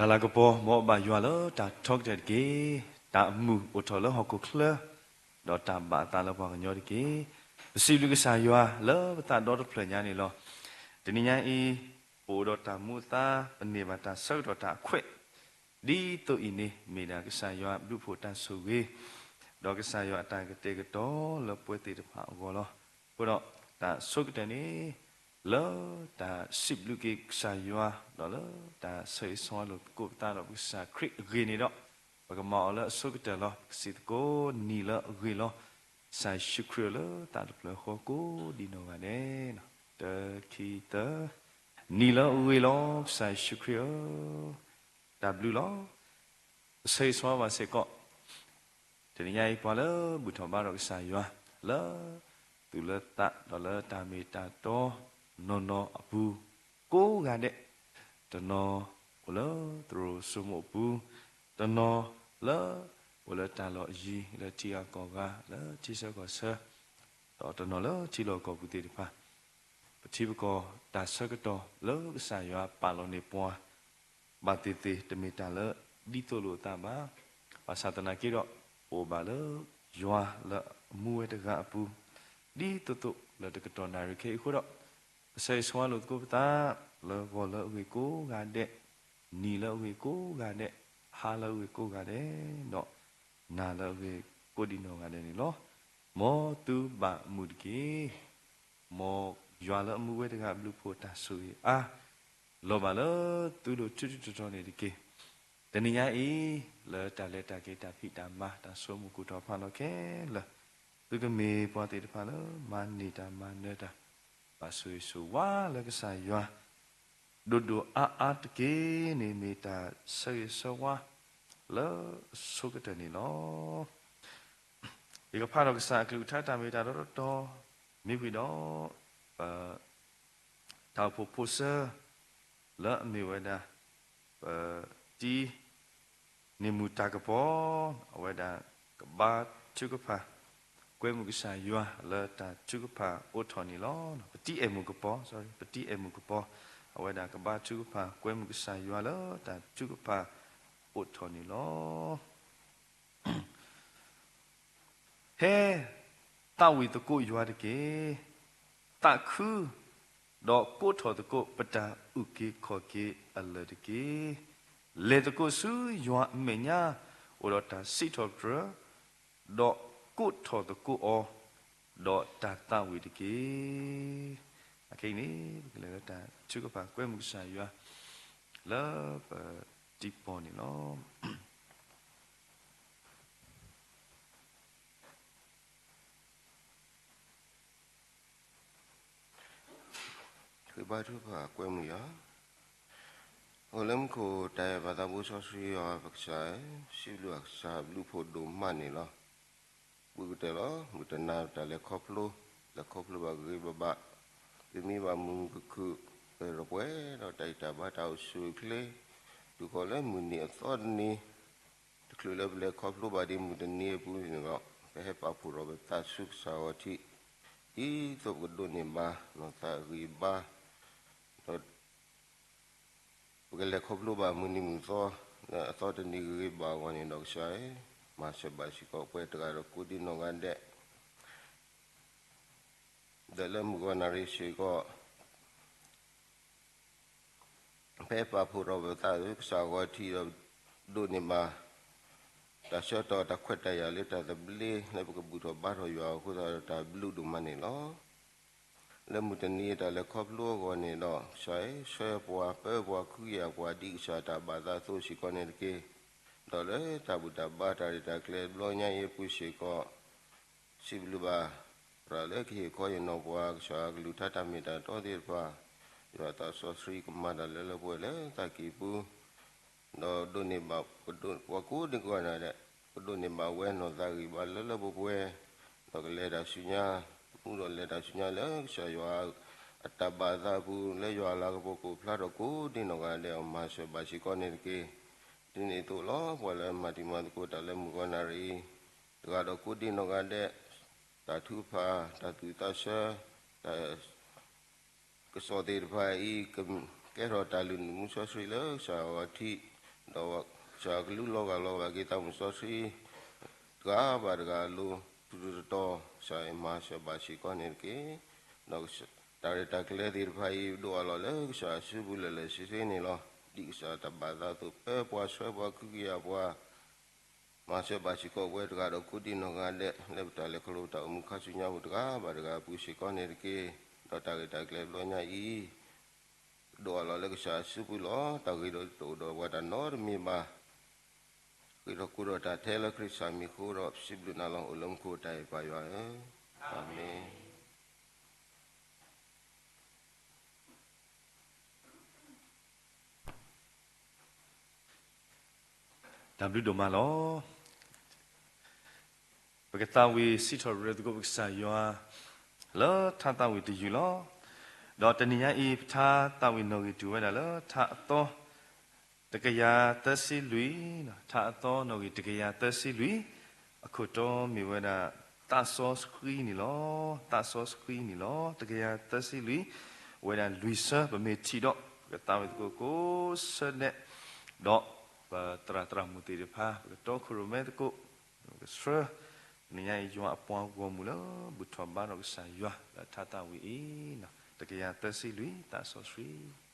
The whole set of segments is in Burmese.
ဒါလာကပေါ်မောဘာယွာလတာထောက်တဲ့ကေတာမှုအထော်လဟကုခလဒေါ်တာဘာတာလဘောကညောဒီကေစီလူကဆာယွာလောတာဒေါ်ဖလညာနေလောဒီနိညာအီပိုဒေါ်တာမူတာပနေဘာတာဆောက်ဒေါ်တာခွဲ့ဒီတူအီနေမေနာကဆာယွာဘုဖို့တန်ဆူဝေဒေါ်ကဆာယွာအတန်ကတေကတော်လပွဲတေတဖာအောလောဘုတော့တာဆုကတဲ့နေလောတာสิบลูกสายยัวလောတာဆေးဆွာလို့ကိုတာတော့ဘူးစာခရစ်ဂီနေတော့ဘကမောလဆုကတဲ့လောစစ်ကိုနီလဂီလောစာရှုခရလောတာတော့လောခေါ်ကိုဒီနောကနေနော်တခီတနီလဂီလောစာရှုခရတာဘလူလောဆေးဆွာပါစေကောဒီညအိပေါ်လောဘူထောဘာတော့စာยัวလောသူလတာဒေါ်လာတာမီတာတော့နော်အဘူးကိုကတဲ့တနော်ဘလောသူစုမဘူးတနော်လာဘလတာလောရီလက်တီအကောကလာချီစကောဆာတော့တနော်လောချီလောကောဘူးတေတဖာပတိဘကောတာဆကတော့လောကဆာယပါလောနေပွားဘာတေတေတမီတာလောဒီတိုလိုတာပါပါသနာကေတော့ဟိုဘာလောယွာလမူဝဲတကအပူဒီတိုတိုလတကတော့နာရခေခုတော့ဆေးဆွာလို့ကိုတာလောဘောလောဝေကိုကတဲ့နီလောဝေကိုကတဲ့ဟာလောဝေကိုကတဲ့တော့နာလောဝေကိုဒီနောကတဲ့နီလောမောတူဘာမူဒကေမောရွာလောမူဝဲတကဘလူဖို့တာဆူအာလောဘာလောသူတို့ချွတ်ချွတ်တော်နေဒီကေတဏိယအေလောတာလက်တာကေတာဖိတာမာတာဆိုမှုကူတော်ဖာလောကေလောသူကမေပွားတေတဖာလောမာနေတာမာနေတာပါဆွေဆူဝါလကဆာယွာဒိုဒိုအာတကေနေမီတာဆေဆဝါလောဆုကတနီလောဒီကဖာတော့ကဆာကလူထတာမီတာတော့မိခွေတော့တောက်ဖို့ဆာလောအမီဝဒတီနေမူတာကပေါ်ဝဒကဘာချုကဖာကွဲမှုကစားရွာလာတာချုကဖာအိုထော်နီလောပတိအမှုကပေါ် sorry ပတိအမှုကပေါ်အဝဒကဘာချုကဖာကွဲမှုကစားရွာလာတာချုကဖာအိုထော်နီလောဟဲတာဝီတကိုရွာတကေတာခုတော့ကိုထော်တကိုပတာဥကေခေါ်ကေအလတကေလေတကိုဆူရွာမညာဝရတာစီထော်ဒရတော့ကုထောတကုအောဒေါ်တာတာဝီတကေအကိနေကလေးတာချုကပါကွဲမှုစာရွာလာဒီပေါ်နေလောคือบ้านทุกภาคกวยมือยาโอเล่มโคแต่บาตาบุษสุยาปักษาสิลูกสาบลูกโพดมมันนี่ล่ะบุกเตล่ะบุตรนาแต่เล็กครอบลูบางรีบบะที่มีบางมุงก็คือเราเว้เราใจแต่บ้านเราสุยเพลดูก็เล่มุนี่ตอนนี้คือเราเล็กครอบลูบางทีมุตรนี่พูดนี่ก็ไปให้ป้าพูดเราไปตัดสุขสาวที่อีตัวก็โดนนี่บ้าเราตารีบ้าก็เลยครบรูปแบบมือนี่มือซ้อซ้อตอนนี้ก็บางวันนี้ดอกชายมาเสบายสิก็ไปตระการกูดินนองกันเดะเดินเริ่มกันนาริสิก็เพ่ปาพูเราแบบตาลูกสาวที่เราดูนี่มาแต่เชื่อต่อตะขวัญแต่ยาเล็กแต่ตะบลีในพวกบุตรบ้านเราอยู่คู่ตะบลูดูมันนี่เนาะแล้วมุตนี้แต่ละครอบลูกวันนี้เนาะใช้ช่วยปัวเปิดปัวคุยปัวดีชาตาบาตาโซชิกอนนี่เกตอนเลยตาบุตรบ้าตาดิตาเคล็ดบล้อยยี่ปุชิก็สิบลูบาเราเลิกเหตุก็ยังนปัวชากลุทัตามิตาตัวเดียร์ปัวอยู่ตาสอสรีกุมาดาเลลปัวเลยตากีปูเราโดนนี่บาโดนปัวกูดีกว่านั่นแหละโดนนี่บาเว้นเราตากีบาเลลปัวเราก็เลยดาสุญญามุดเลยดาสุญญาเลยชายว่าอัตบาตาปูเลยว่าลากปกูพลาดกูดินกันเดียวมาเสบาชิกอนนี่เกดินตัวล้อพอแล้วมาที่มันกูแต่เลยมุกนารีตัวเรากูดินกันเดะตาทุพาตาตุตาเชตากสอดีพาอีกแกรอตาลุนมุสสุยเลยสาวที่ တော့ရှာကလူလောကလောကကိတမှုစောစီကာဘာဒကလူတူတော့ဆိုင်မာရှဘာရှိကောနေကေတော့တာရတာကလေးဒီဖိုင်ဒိုအလောလေရှာရှိဘူးလေရှိစင်းနေလောဒီရှာတဘာသာသူပဲပွားဆွဲပွားကုကြီးပွားမာရှဘာရှိကောဝဲတကတော့ကုတီနောကတဲ့လက်တလည်းခလို့တော့မခဆုညာဘူးတကဘာဒကပူရှိကောနေကေတော့တာရတာကလေးလောညာဤဒိုအလောလေရှာရှိဘူးလောတာကြီးတော့ဝတ်တနော်မီမာKuro ta tela Krista mi kuro siblu na lang ulam ko tayo pa yun. Amen. W domalo. Pagkatawi sito red go sa yua. Lo tatawi ti yulo. Do taniya I ta tawi no gitu wala lo ta to. တကရာတစီလူထာတော်နော်ဒီတကရာတစီလူအခုတော့မြေဝဒတာဆောစခရီနီလောတာဆောစခရီနီလောတကရာတစီလူဝဒလူဆာဗမေချီတော့ကတာဝကိုစနဲ့တော့တရာမူတီရဖာတော့ခရမဲတကိုစရနေရရွာအပွားကိုမူလောဘူထဘာတော့ဆာရွာထာတာဝီနော်တကရာတစီလူတာဆောစခရီ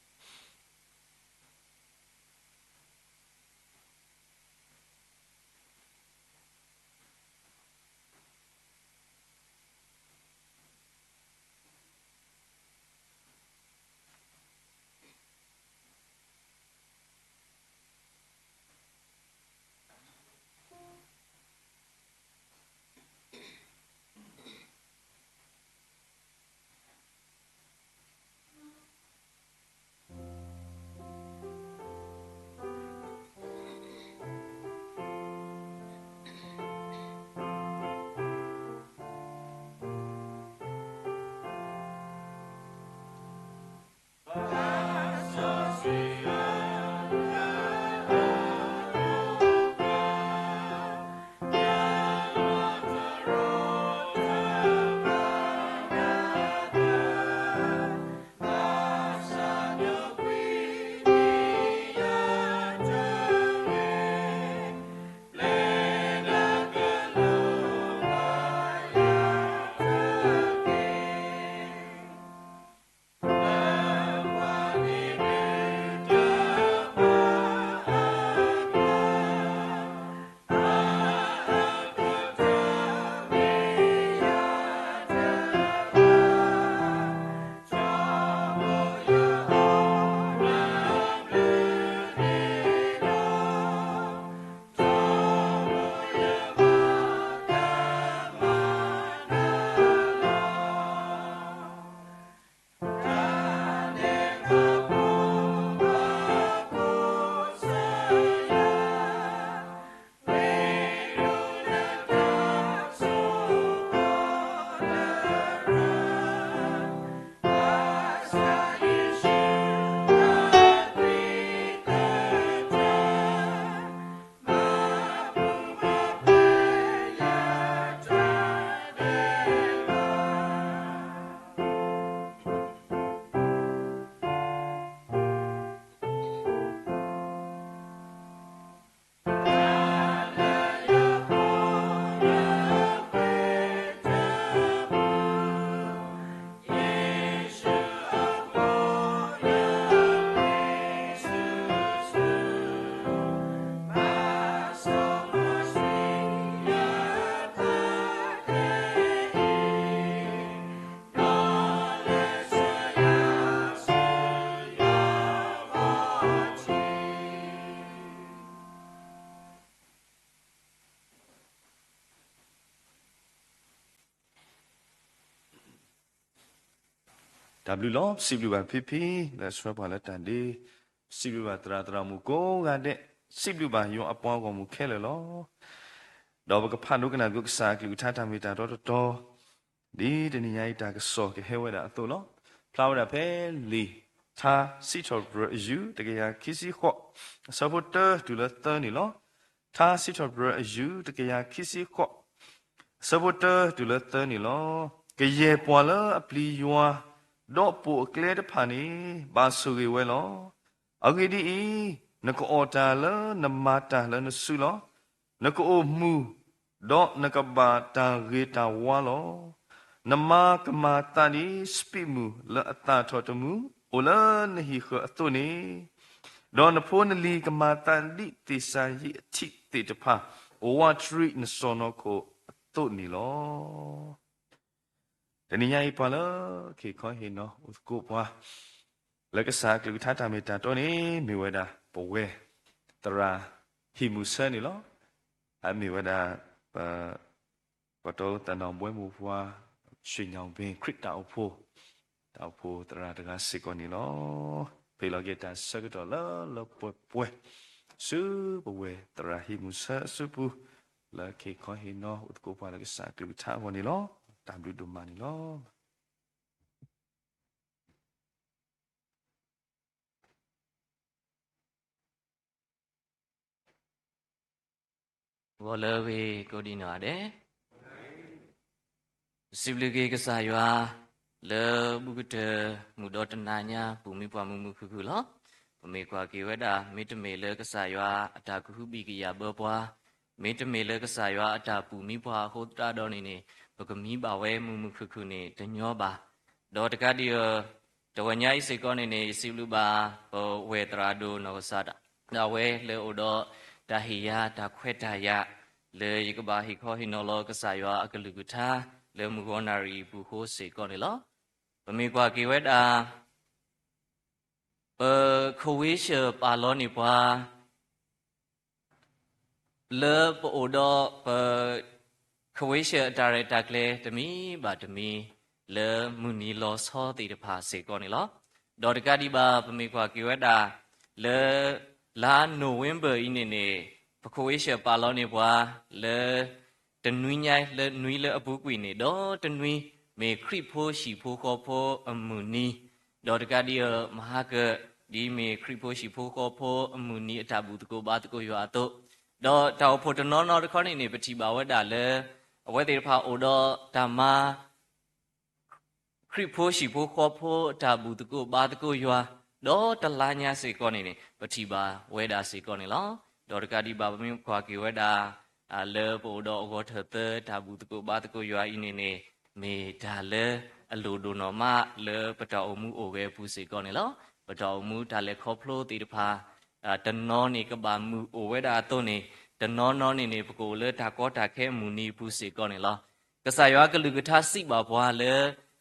W လောစီဘလူပါဖိဖိလက်ဆွဲပါလက်တန်ဒီစီဘလူပါတရာမူကိုကတဲ့စီဘလူပါယောအပွားကောင်မူခဲလေလောတော့ဘကဖန်ဒုကနာပြုကစားကလူထားတမီတာတော့ဒီတနည်းရိုက်တာကစောကဟဲဝဲတာအတူလောဖလာဝတာဖဲလီသာစီချောဘရယူတကယ်ခီစီခော့ဆပ်ပေါ်တာဒူလာတန်နီလောသာစီချောဘရယူတကယ်ခီစီခော့ဆပ်ပေါ်တာဒူလာတန်နီလောကရေပွာလာအပလီယွာတော့ပိုကလေတဖာနေဘာဆူရီဝဲလောအဂီဒီ နကအောတာလနမတာလနဆုလောနကအိုမူဒေါနကဘာတာရေတာဝါလောနမကမာတာနီစပိမူလအတာထောတမူအိုလနဟီခအတုနေဒေါနဖိုနလီကမာတန်ဒီတိစာယီအတိတေတဖာအိုဝါထရီနစောနကိုအတုနေလောတနည်းအားဖြင့်ပါခေခေါ်ဟေနောဥစကိုပွားလက်ကစားကလူထားတာမေတာတော့နေမြေဝဒပဝဲတရာဟီမူဆန်နီလောအမြေဝဒပတော်တန်တော်ပွဲမူဖွာရှင်ညောင်ပင်ခရစ်တောက်ဖို့တရာတကစေကောနီလောဖေလောကေတာစကတော့လောပွဲစုပဝဲတရာဟီမူဆာစုပူလက်ခေခေါ်ဟေနောဥစကိုပွားလက်ကစားကလူထားဝနီလောတမ်ဘလူဒူမာနီလောဝလဝေကိုဒီနာတဲ့စိဗလကေကစားရွာလေဘုကတမူတော်တနာညာဘူမိပွားမှုခုခုလောပမေကွာကေဝဒမေတ္တမေလေကစားရွာအတာကုဟုပိကယဘောပွားမေတ္တမေလေကစားရွာအတာပူမိပွားဟောတာတော်နေနေဘကမီပါဝဲမှုခုခုနေတညောပါဒေါ်တကတိယတဝညာဤစေကောနေနေစိလူပါဘောဝေတရာဒိုနောစတာဒါဝဲလေဩတော်တာဟိယတာခွဲတာယလေယကဘာဟိခောဟိနောလောကဆာယောအကလူကထာလေမူဂောနာရီဘူဟိုစေကောနေလောပမေကွာကေဝဲတာခဝေးရှပါလောနေပွားလေပိုဒောခဝေးရှတာရတာကလေတမီပါတမီလေမူနီလောသောတိတဖာစေကောနေလောဒေါ်တကတိပါပမေကွာကေဝဲတာလေလာနိုဝင်ဘာဤနေပခိုးရှပါလောနေပွားလေတနွိညိုင်လေနွိလေအပူကွေနေတော့တနွိမေခရိဖိုးရှိဖိုးခေါ်ဖိုးအမှုနီဒေါ်တကတိယမဟာကဒီမေခရိဖိုးရှိဖိုးခေါ်ဖိုးအမှုနီအတဘူးတကိုပါတကိုရွာတော့တော့တောက်ဖို့တနောနောတခေါနေပတိပါဝတ်တာလေအဝဲသေးဖာအိုတော့ဓမ္မခရိဖိုးရှိဖိုးခေါ်ဖိုးအတဘူးတကိုပါတကိုရွာတော့တလာညာစေကောနေပတိပါဝဲတာစေကောနေလောဒေါ်တကတိပါပမင်းခွာကေဝဲတာလေပိုတော့အကောထတဲ့ဒါဘူးတကိုပါတကိုရွာဤနေမေဒါလေအလိုဒိုနော်မလေပတော်မှုအိုပဲဘူးစေကောနေလောပတော်မှုဒါလေခေါဖလို့တေတဖာတနောနေကဘာမှုအိုဝဲတာတော့နေတနောနောနေပကိုလေဒါကောတာခဲမှုနီဘူးစေကောနေလောကဆာရွာကလူကထာစိပါဘွာလေ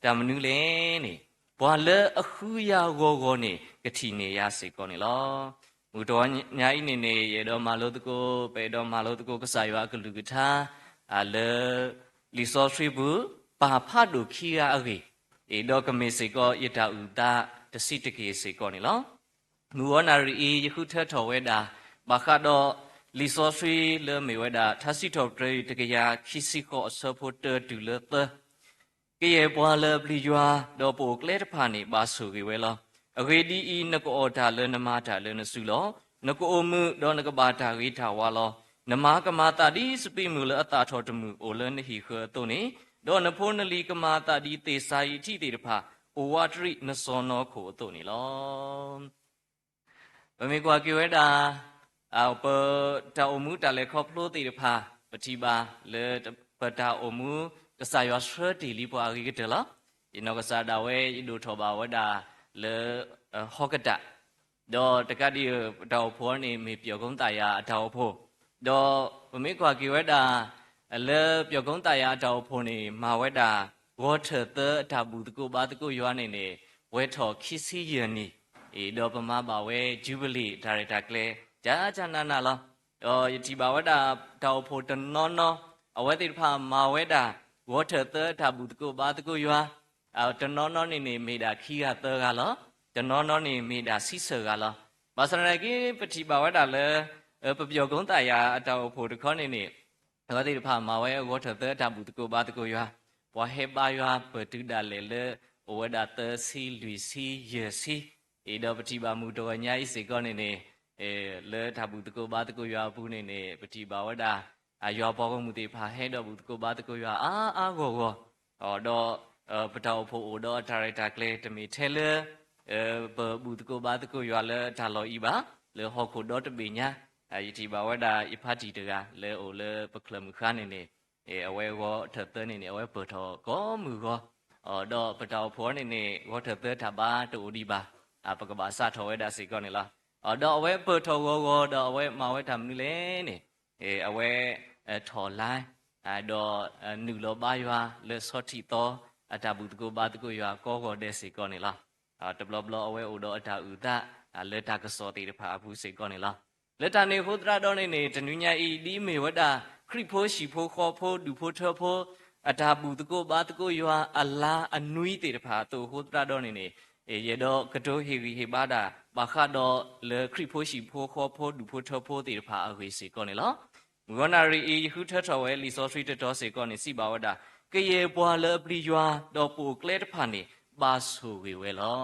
ဒါမနုလေနေဘွာလေအခုရgogoနေကတိနေရစေကောနေလောမူတော်ညာဤနေရေတော်မာလို့တကိုပေတော်မာလို့တကိုကဆာရွာကလူကထာလေလီစောရှိဘူးပါဖတ်တို့ခီရအကေဧတော်ကမေစေကောယတဥတာတစိတကေစေကောနေလောမူဝနာရီယခုထထော်ဝဲတာဘာခတော့လီစောရှိလေမေဝဲတာသစိထော်တရေတကရာခိစီကောအစောဖို့တတူလေတကေယေပွာလေပလီယွာတော့ပိုကလဲတဖာနေပါဆူကေဝဲလောအဂေဒီဤနကောတာလေနမတာလေနစုလောနကောမှုဒေါနကဘာတာဂိထာဝါလောနမကမာတာဒီစပိမူလအတာထောတမှုအိုလနဟိခေတုန်နေဒေါနဖိုနလီကမာတာဒီတေစာယိတိတေတဖာအိုဝါတရိနစောနောခိုတုန်နေလောပမေကွာကေဝဲတာအောပတာအမှုတာလေခောဖလို့တေတဖာပတိပါလေပတာအမှုကဆာယောဆွတီလီပွားဂိကတလားဒီနောကဆာဒါဝဲဤဒိုထောပါဝဒါလေဟောကတဒေါ်တကတိတောက်ဖောနေမေပြောကုန်းတာယာအတောက်ဖို့ဒေါ်ပမေကွာကေဝတာလေပြောကုန်းတာယာအတောက်ဖို့နေမာဝတာဝေါ်ထသတာဘူးတကိုပါတကိုရွာနေနေဝဲထော်ခိစီယနီဒေါ်ပမပါဝဲဂျူဘလီဒါရိုက်တာကလေဂျာဂျာနာနာလောဒေါ်ယတိပါဝတာတောက်ဖို့တနောနောအဝဲတိဖာမာဝဲတာဝေါ်ထသတာဘူးတကိုပါတကိုရွာတနောနောနေမေတာခီရသကလောတနောနောနေမေတာစိဆကလောဘာစရကေပတိပါဝတာလေပပြောကုန်းတာယာအတောဖို့တခေါနေဟောတိဖာမာဝဲဝေါ်ထသတာဘူးတကိုပါတကိုရွာဘွာဟေပါရွာပတုဒါလေလေဝဒတစီလူစီယစီဒေါ်ပတိပါမူတော်ညာဤစေကောနေလေတာဘူးတကိုပါတကိုရွာဘူးနေပတိပါဝတာရွာပေါ်ကမှုတိဖာဟဲတော့ဘူးတကိုပါတကိုရွာအာကိုဟောတော့ပတောက်ဖို့တော့ဒါရိုက်တာကလေးတမီထဲလေဘူးတကိုပါတကိုရွာလေဒါလောဤပါ le ho ko do te be nya yiti ba wa da ipati de ga le o le paklam khan ne awe go the te ne awe per tho ko mu go do pa taw pho ne go the te tha ba to di ba pa ka ba sa tho wa da si ko ne la do awe per tho go do awe ma we tham ni le ne awe tho lai do nu lo ba ywa le so thi to ata bu to ba to ywa ko go de si ko ne la te blo blo awe o do ata u ta le ta ka so ti de pha bu si ko ne la le ta ne ho tra do ne tnu nya i di me wa daခရိဖိုးရှိဖိုးခေါ်ဖိုးဒူဖိုးထောဖိုးအတာဘူးတကိုဘာတကိုရွာအလာအနွီတေတဖာတူဟိုတရတော့နေရေတော့ကတိုးဟီဟီဘာဒါဘာခါတော့လေခရိဖိုးရှိဖိုးခေါ်ဖိုးဒူဖိုးထောဖိုးတေတဖာအဝေစီကောနေလောငေါနာရီဟူထထောဝဲလီဆိုထရီတတော်စေကောနေစီပါဝဒါကရေပွာလေပလီရွာတော့ပူကလဲတဖာနေပါဆူဝေဝဲလော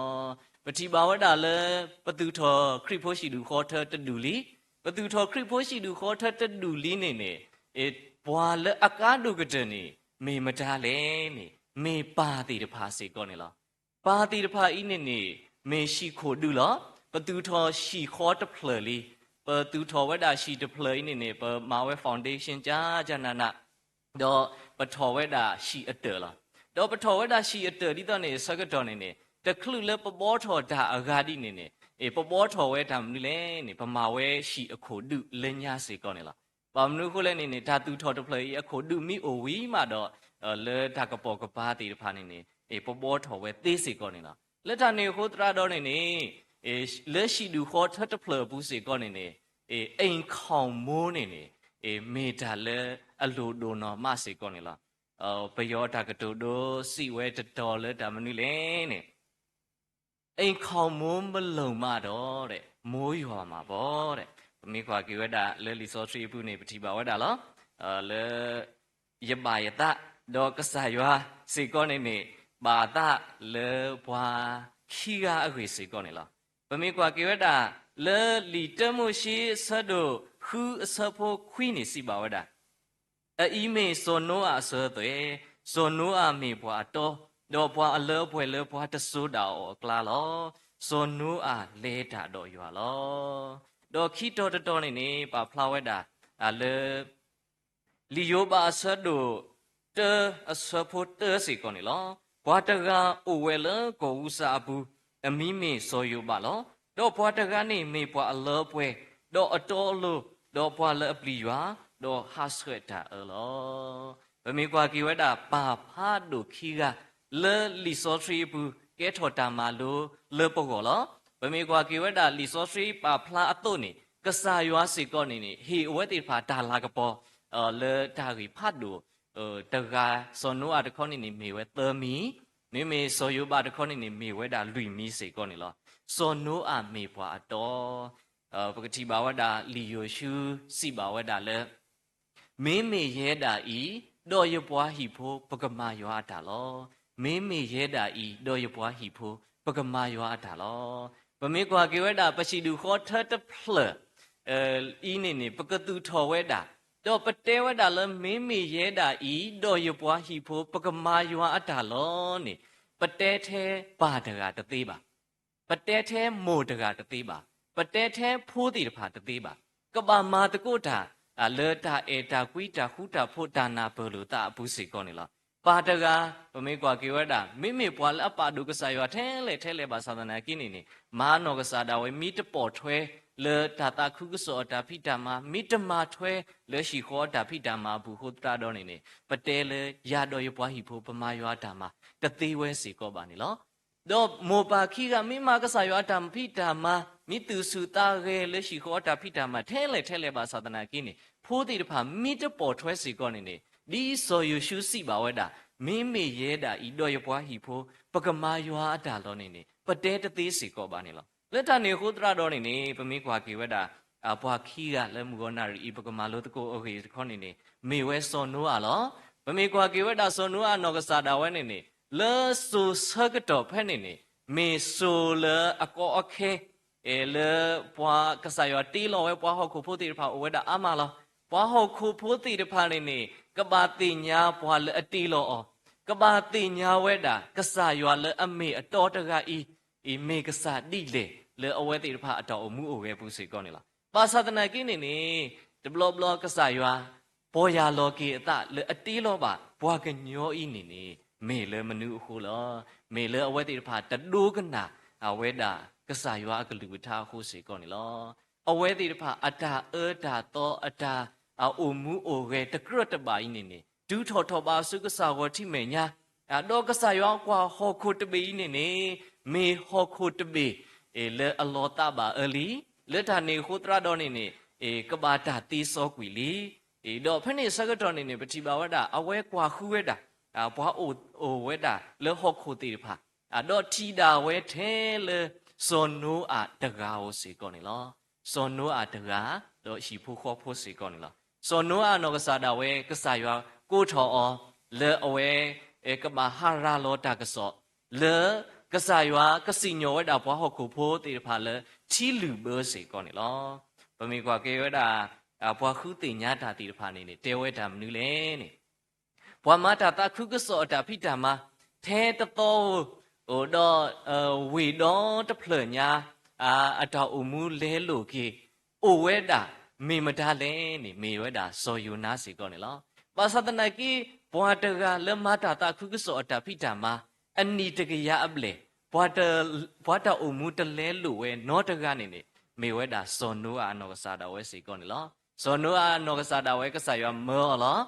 ပတိပါဝဒါလေပတူထောခရိဖိုးရှိဒူခေါ်ထတဒူလီပတူထောခရိဖိုးရှိဒူခေါ်ထတဒူလီနေဘွာလအကားဒုကတနေမေမတားလေနေမေပါတိတဖာစေကောနေလောပါတိတဖာဤနေမေရှိခိုဒူလောပတူထောရှိခေါ်တဖလလီပတူထောဝဒရှိတဖလနေပမာဝဲဖောင်ဒေးရှင်းဂျာနာနာတော့ပထောဝဒရှိအတလောတော့ပထောဝဒရှိအတဒီတော့နေစကတော်နေတခလူလပဘောထောဒါအဂါဒီနေပဘောထောဝဲတမ်နလေနေပမာဝဲရှိအခုဒုလညာစေကောနေလောပါမနုခုလည်းနေဓာတုထော်တဖလေအခုဒုမိအိုဝီမှာတော့လေဓာကပေါ်ကပါတီတဖာနေပဘောထော်ဝဲသေးစီကောနေလားလက်ထနေခိုးတရာတော့နေလက်ရှိဒူခေါ်ထတဖလဘူးစီကောနေအိမ်ခေါင်မိုးနေမေတာလေအလိုဒိုနော်မစီကောနေလားပယောဓာကတုဒိုစီဝဲတတော်လေဒါမနုလေနေအိမ်ခေါင်မိုးမလုံမတော့တဲ့မိုးရွာမှာပေါ့တဲ့မိခွာကိဝဒလေလီစောထရီပုနေပတိပါဝဒလောလေယဘာယတဒေါကဆာယွာစေကောနေဘာတလေဘွာခီယာအခွေစေကောနေလောပမိခွာကိဝဒလေလီတမိုရှိဆဒိုခူအစဖို့ခွီနေစီပါဝဒအီမေစောနိုအဆောတဲ့စောနိုအမေဘွာတော့ဒေါ်ဘွာအလောဘွယ်လေဘွာတဆူတာအောကလာလောစောနိုအလေတာတော့ယွာလောတော့ခိတော်နေပါဖလာဝဲတာလေလီယိုဘာဆဒိုတေအစဖို့တေစီကောနေလောဘွာတကာအိုဝဲလကိုဥစာဘူးအမီမေဆိုယိုပါလောတော့ဘွာတကနေမေဘွာအလောပွဲတော့အတော်လို့တော့ဘွာလေအပလီရွာတော့ဟာဆွဲတာလောဗမေကွာကီဝဲတာပါဖာဒိုခီကလေလီဆိုထရီဘူးကဲထော်တာမာလို့လေပုတ်ကောလောဗမေကွာကေဝဒလီဆိုစရီပါဖလာအတုနေကဆာယွာစီကောနေဟီဝဲတိဖာဒါလာကပေါ်လေတာဂီဖတ်ဒိုတဂါစောနိုအတခေါနေမေဝဲသမီနေမေစောယုဘတခေါနေမေဝဲဒါလွိမီစီကောနေလောစောနိုအမေဘွာအတော်ပကတိဘာဝဒါလီယိုရှုစီဘာဝဒါလေမင်းမေရဲတာဤတော့ရပွားဟီဖိုးပကမာယွာတာလောမင်းမေရဲတာဤတော့ရပွားဟီဖိုးပကမာယွာတာလောပမေကွာကေဝဒပရှိဒူခေါ်ထတဖလဤနေပကတူထော်ဝဲတာတော့ပတဲဝဒလမင်းမေရဲတာဤတော့ရပွားဟီဖိုးပကမာယွာအတာလောနေပတဲထဲပါတကတသေးပါပတဲထဲမိုတကတသေးပါပတဲထဲဖိုးတီတဖာတသေးပါကပမာတကုတာလေတာအေတာကွီတာခုတာဖို့တာနာဘလူတာအပူစီကောနေလားပါတကပမေကွာကေဝဒမိမိပွာလအပါဒုကဆာယထဲလေပါသာသနာကိနေမာနောကဆာဒဝေမိတပေါ်ထွဲလေတာတာခုကစောတာဖိတမာမိတမာထွဲလေရှိခောတာဖိတမာဘူးဟုတ်တာတော့နေပတဲလေရတော်ရပွားဟိဖို့ပမာယွာတာမှာတသေးဝဲစီကောပါနေလောတော့မောပါခိကမိမကဆာယတာဖိတမာမိတုစုတာရေလေရှိခောတာဖိတမာထဲလေပါသာသနာကိနေဖိုးတိတဖာမိတပေါ်ထွဲစီကောနေဒီဆိုယရှုစီပါဝဲတာမင်းမေရဲတာဤတော့ရပွားဟီဖိုးပကမာယွာအတာလောနေပတဲတသေးစီကောပါနေလောလက်တနေခုတရတော်နေပမေကွာကေဝဲတာဘွာခီကလက်မူကောနာရီပကမာလို့တကိုโอเคခေါနေမေဝဲစောနိုးအလောပမေကွာကေဝဲတာစောနိုးအနောကစားတာဝဲနေလဲဆူဆကတော်ဖဲနေမေဆိုလအကောအခဲလေဘွာကဆာယတီလောဝဲဘွာဟောခုဖို့တိဖာဝဲတာအမလောဘွာဟောခုဖို့တိတဖာနေကဘာတိညာဘွာလအတီလောကဘာတိညာဝဲတာကဆာယွာလအမေအတော်တကဤမေကဆာတိလေ လေအဝဲတိဖာအတော်အမှုအိုရဲပူစီကောနေလားပါသဒနာကိနေနေဒဘလဘလကဆာယွာပေါ်ရလောကေအတလေအတီးလောပါဘွာကညောဤနေနေမေလေမနုဟုလောမေလေအဝဲတိဖာတဒိုကနာအဝဲတာကဆာယွာကလူဝထားဟုစီကောနေလောအဝဲတိဖာအတာအေတာတောအတာအိုမှုအိုရဲတကရတပါဤနေနေဒူထော်ထော်ပါစုကဆာဝတိမေညာတော့ကဆာယွာကွာဟောခုတပေနေနေမေဟောခုတပေလေအလောတာပါအလီလေထာနေခုတရတော်နေနေကဘာတာတီစောကွီလီတော့ဖနေစကတော်နေနေပတိပါဝဒအဝဲကွာခုဝဲတာဘွားအိုဝဲတာလေဟောခုတိဖာတော့ထီတာဝဲထဲလေစောနိုးတကားဟောစီကောနေလောစောနိုးတကားတော့ရှိဖို့ခေါ်ဖို့စီကောနေလောစောနိုးနောကဆာတာဝဲကဆာရွာကိုထော်အောလေအဝဲကဘာဟာရာလောတာကစောလေကဆာယွာကစီညောဝဲတာဘွားဟောခုဖိုးတေဖာလေချီလူဘောစီကောနေလောပမေကွာကေဝဲတာဘွားခုတင်ညာတာတေဖာနေနေတဲဝဲတာမနူးလေနေဘွားမတာတာခုကစောတာဖိတာမထဲတတော်ဟိုတော့ဝေတော့တဖလညာအတော်အမှုလဲလို့ကေအိုဝဲတာမေမတာလဲနေမေဝဲတာစောယူနာစီကောနေလောပါသဒနာကေဘွားတကလမတာတာခုကစောတာဖိတာမအနီတကရအပလေဘွာတာအုံမူတလဲလို့ဝဲနောတကနေနေမေဝဲတာစောနိုးနောကစားတာဝဲစီကောနေလောစောနိုးနောကစားတာဝဲကစားရမောလော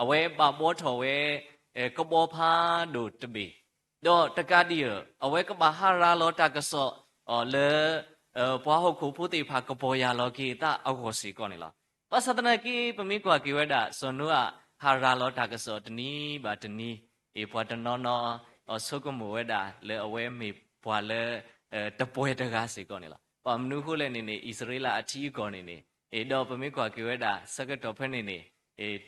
အဝဲပဘောထော်ဝဲကဘောဖာဒိုတပေတော့တကတိရအဝဲကဘာဟာရာလောတကစောလေဘွားဟုတ်ခုဖို့တေဖာကဘောရလောကေတာအောက်ကိုစီကောနေလောပသဒနာကေပမိကွာကေဝဲတာစောနိုးဟာရာလောတကစောတနီးပါတနီးဘွာတနောနောဆုကမဝဲတာလေအဝဲမေဘွာလေတပွဲတကားစီကောနေလားပမနုခုလည်းနေနေဣသရေလအထီးကောနေနေတော့ပမေကွာကေဝဲတာစကတော်ဖက်နေနေ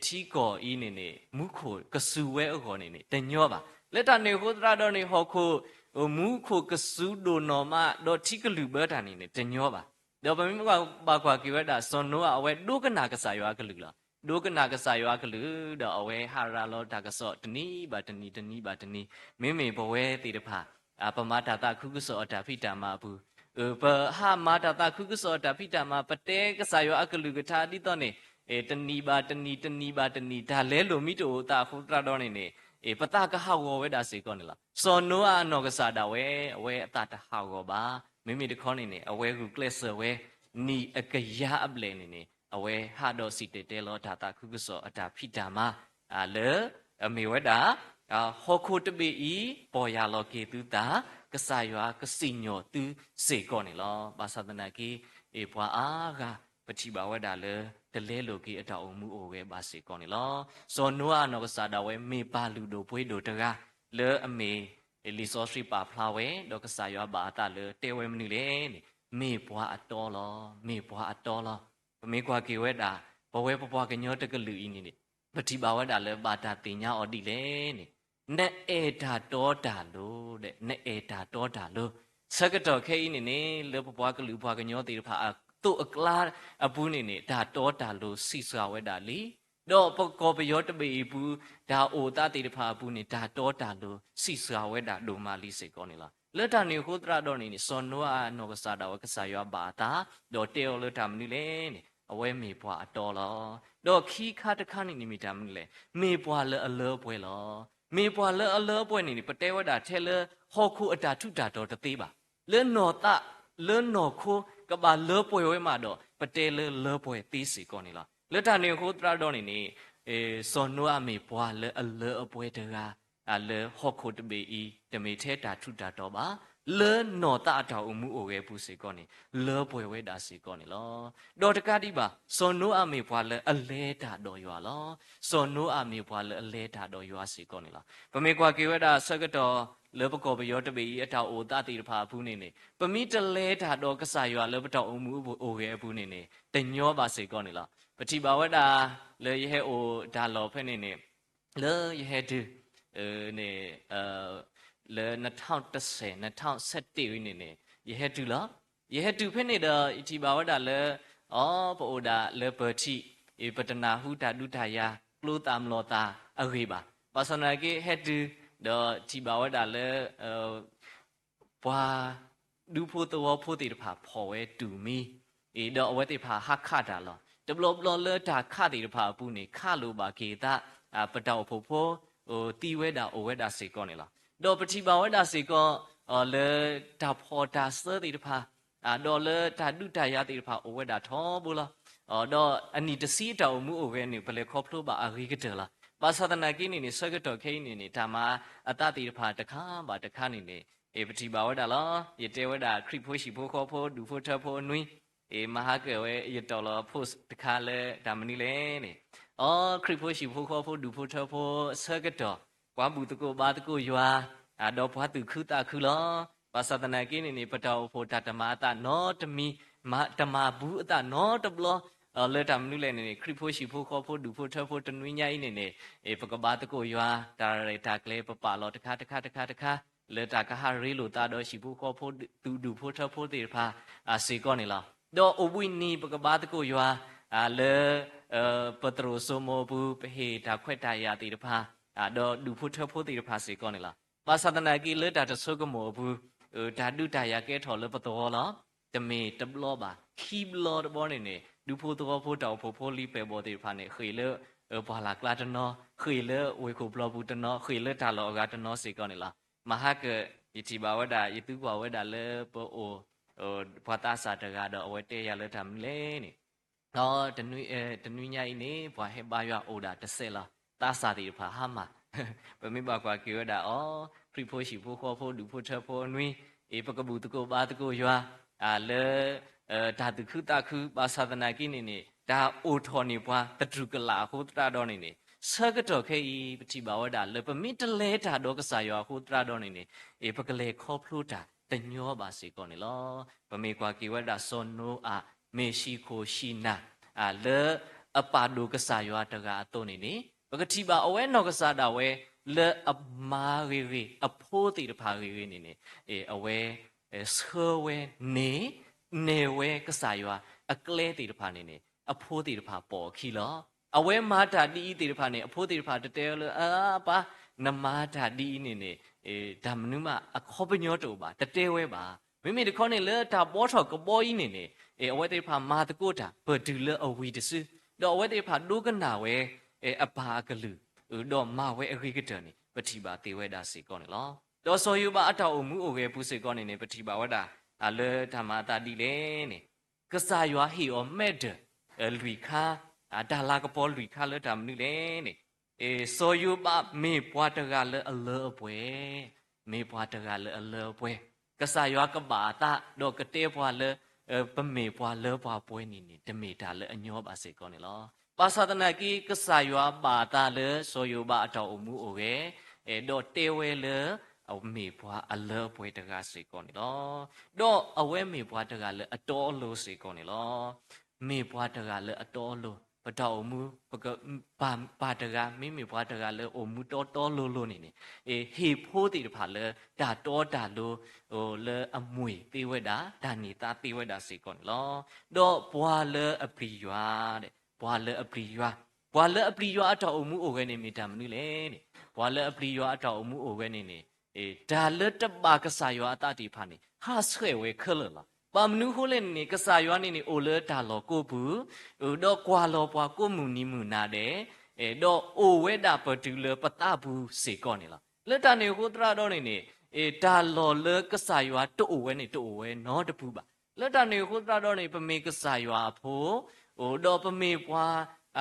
ထီကောဤနေနေမုခိုကဆူဝဲအခေါ်နေနေတညောပါလက်တနေခုတရတော်နေဟောခိုမုခိုကဆူဒိုနော်မတော့ထီကလူဘတာနေနေတညောပါတော့ပမေကွာပါကွာကေဝဲတာစွန်နိုးအဝဲဒုကနာကဆာရွာကလူလားဒုကနာကဆာရွာကလူတော့အဝဲဟာရာလောတာကစောတနီးပါတနီးတနီးပါတနီးမင်းမေဘဝဲတိတဖာပမတာတာခုကစောတာဖိတာမဘူးပဟာမာတာတာခုကစောတာဖိတာမပတဲကဆာရွာအကလူကထာတိတော့နေတနီးပါတနီးတနီးပါတနီးဒါလဲလို့မိတိုတာခုတရတော့နေနေပတာကဟောဝဲတာစေကောနေလားစောနိုးနောကဆာတာဝဲအဝဲအတာတဟောကောပါမိမိတခေါနေနေအဝဲခုကလစ်ဆဝဲနီအကရအပလေနေနေအဝဲဟာတော့စီတဲလောတာတာခုကစောအတာဖိတာမလေအမေဝဲတာဟောခိုတပေဤပေါ်ရလောကေတုတာကဆာယွာကစီညောသူစေကောနေလောပါသဒနာကေဘွာအားကပတိပါဝဲတာလေတလဲလိုကေအတောင်မှုအိုဝဲပါစေကောနေလောစောနိုးနောကဆာတာဝဲမေပါလူတို့ပွေးတို့တကားလေအမေလီစောစရိပါဖလာဝဲတော့ကဆာယွာဘာတာလေတဲဝဲမနုလေမေဘွာအတော်လောမေဘွာအတော်လောမေကွာကေဝဲတာဘဝဲဘွားကညောတကလူဤနေပတိပါဝဲတာလေပါတာတင်ညာအော်ဒီလေနေနဲ့အေတာတောတာလို့တဲ့နဲ့အေတာတောတာလို့စကတော်ခဲဤနေနေလေဘွားကလူဘွားကညောတေဖာသူ့အကလာအပူးနေနေဒါတောတာလို့စိစွာဝဲတာလီတော့ပကောပယောတပေဘူးဒါအိုတာတေဖာအပူးနေဒါတောတာလို့စိစွာဝဲတာဒိုမာလီစေကောနေလားလက်တနေခိုးတရတော့နေစောနောနောကစားတာဝကစားရွာဘာတာတော့တေော်လတာမနုလေနေအဝဲမေဘွားအတော်လောတော့ခီခါတခါနေမိတာမနုလေမေဘွားလေအလောပွဲလောမေဘွားလေအလောပွဲနေပတဲဝတာထဲလေဟောခုအတာထုတာတော်တသေးပါလဲနော်တလဲနော်ခိုကဘာလောပွဲဝဲမှာတော့ပတဲလေလောပွဲသေးစီကောနေလားလက်တနေခိုးတရတော့နေစောနောမေဘွားလေအလောပွဲတကားလေဟောခုတပေဤတမေထဲတာထုတာတော့ပါလေနော်တာတောင်မှုအိုရဲဘူးစေကောနေလောပွဲဝဲတာစေကောနေလောတော့တကတိပါစောနိုးအမေဘွားလေအလဲတာတော်ရွာလောစောနိုးအမေဘွားလေအလဲတာတော်ရွာစေကောနေလားပမေကွာကေဝဲတာဆကတော်လေပကောပယောတပေဤအတောင်အိုတာတိတဖာဘူးနေနေပမိတလဲတာတော်ကဆာရွာလေပတောင်မှုအိုရဲဘူးနေနေတညောပါစေကောနေလားပတိပါဝဲတာလေရဲအိုဒါလောဖဲနေနေလေရဲဒူနေလေ2010 2017วินเนี่ยยะเฮตุละยะเฮตุဖိနေတော့อิทิบาวดาเลปโอดาเลเปธิปตนาหุตาดุทายากลูตามโลตาอเรบาปัสนาเกเฮตุတော့ทิบาวดาเลบွာ ดูพูตัวพูติผาพอเวดูมีดอกเวติผาฮักขาดาลอตบลบลอเลดาขาติผาปูนี่ขาลูบาเกตาปะดาวโพโพตีเวดาโอเวดาสิกอนี่ล่ะดอกปฏิบาเวดาสิกอเลดาพอดาเสติผาดอกเลดาดุดายาติผาโอเวดาทอบุล่ะดอกอันนี้ตะซีดาวมูโอเวนี่เปเลครอบครัวบาอาริกเตล่ะภาษาตะนากินี่สกตอเคนี่ธรรมาอตติผาตะคาบาตะคานี่ปฏิบาเวดาล่ะยเตเวดาคริโพชิโพคอโพดูโพทะโพนุยมหาเกเวยตอลโพสตะคาเลดามนี่เลนี่คริโพชิโพคอโพดูโพทะโพสกตอกวาบุตะโกบาตะโกยัวดอกพาตุคือตาคือล่ะภาษาตะนากินี่ปะตอโพตะตมะตะนอตมีมะตมะบุตะนอตบลเลดามนี่เลนี่คริโพชิโพคอโพดูโพทะโพตะนุยญายนี่ปะกบาตะโกยัวตาเรตากเลปะปะลอตะคาเลตากะฮารีลูตาดอชิบุคอโพดูโพทะโพติผาสิกอนี่ล่ะดออบุนีปะกบาตะโกยัวเลปะตโรโซโมบุเปเฮดาခွက်တายาติผาดอดูโพทะโพติผาสิกอนี่ล่ะภาษาตะนากีเลตาตะโซกโมบุดาดุตายาเกถอเลปะตอล่ะตะเมตะบลอบาคีบลอตะบอนี่ดูโพตอโพตอโพลีเปบอติผานี่เขยเลบาลากลาตะนอเขยเลอวยโคบลอบุตะนอเขยเลตาลอกาตะนอสิกอนี่ล่ะมหาเกยิติบาวดายิตุบาวดาเลปโอพาตาสาตกาดอเวเตยาเลทำเลนี่ตนุญญาอินี่พอให้บายาโอดาตะเซลาตาสาติผาหามาปะมิบากว่ากิวดาพริโพชิโพคอโพดูโพเทโพนุยปะกบูตะโกบาตะโกยัวเลดาตุคือตาคือภาษาตนากินี่ดาโอทอนี่บวาตะตรุกลาโคตราดอนี่สกตอเคอีปฏิบาวดาเลปมิตเลตาดอกสายาโคตราดอนี่ปะกเลคอพลูตาตะญอบาสิกอนี่ลอปะเมกว่ากิวดาซอนโนเมชิโคชินาเลอปาดูกสายาตกาโตนี่ปะกติบาอเวนอกสาดาเวเลอมารีอโพติตภารีนี่อเวเสเวเนเวกสายาอเกเลติตภานี่อโพติตภาปอคีลอเวมาตาดีติตภานี่อโพติตภาเตเลปานมาตาดีนี่ดามนุมาอคอปญอตูบาเตเวบามิตะคอนี่เลตาบอทอกบออีนี่อเวติตภามาตะโกตาเปดูเลอวีตซึดอเวติตภาดูกันนาเวอปากะลือดอมาเวอริกเตนี่ปฏิบาติเวดาสิกอนี่ลอดอโซยูบาอตาอมูโอเวปุสิกอนี่ปฏิบาวดาเลธรรมาตาดีเลนี่กษายาฮิอเมดลุยคาดาลากปอลุยคาเลดามนี่เลนี่โซยูบาเมปวาตกาเลอเลอปเวเมปวาตกาเลอเลอปเวกษายากบาตาดอกเตปวาเลปเมปวาเลปวาปเวนี่ตเมตาเลอญอบาสิกอนี่ลอภาษาตนากีกษายาบาตาเลโซยูบาอตาอมูโอเวดอเตเวเลเอาเมปวาอเลอปเวตกาสิกอนี่ลอดออเวเมปวาตกาเลอตอโลสิกอนี่ลอเมปวาตกาเลอตอโลปะดอมูปะกปาตกามิปวาตกาเลอมูตอโลนี่เฮโพติตภาเลดาตอดาโลเลอมวยติเวดาดานิตาติเวดาสิกอนี่ลอดอปวาเลอปริยาเดบวาเลอปริยาบวาเลอปริยาอตาอมูโอเวนี่มีตามนี่เลนี่บวาเลอปริยาอตาอมูโอเวนี่ดาเลตบากษายาอตาติภานี่ฮาสเขเวเคลละปามนุโฮเลนี่กษายานี่โอเลดาโลโกบูดอกวาโลปวาโกมุนิมุนาเดดอโอเวดาปตุเลปตาบูสิกอนี่ละเลตานี่โคตราดอนี่ดาโลเลกษายาโตโอเวนี่โตโอเวนอตบูบาเลตานี่โคตราดอนี่ปเมกษายาโพดอปเมปวา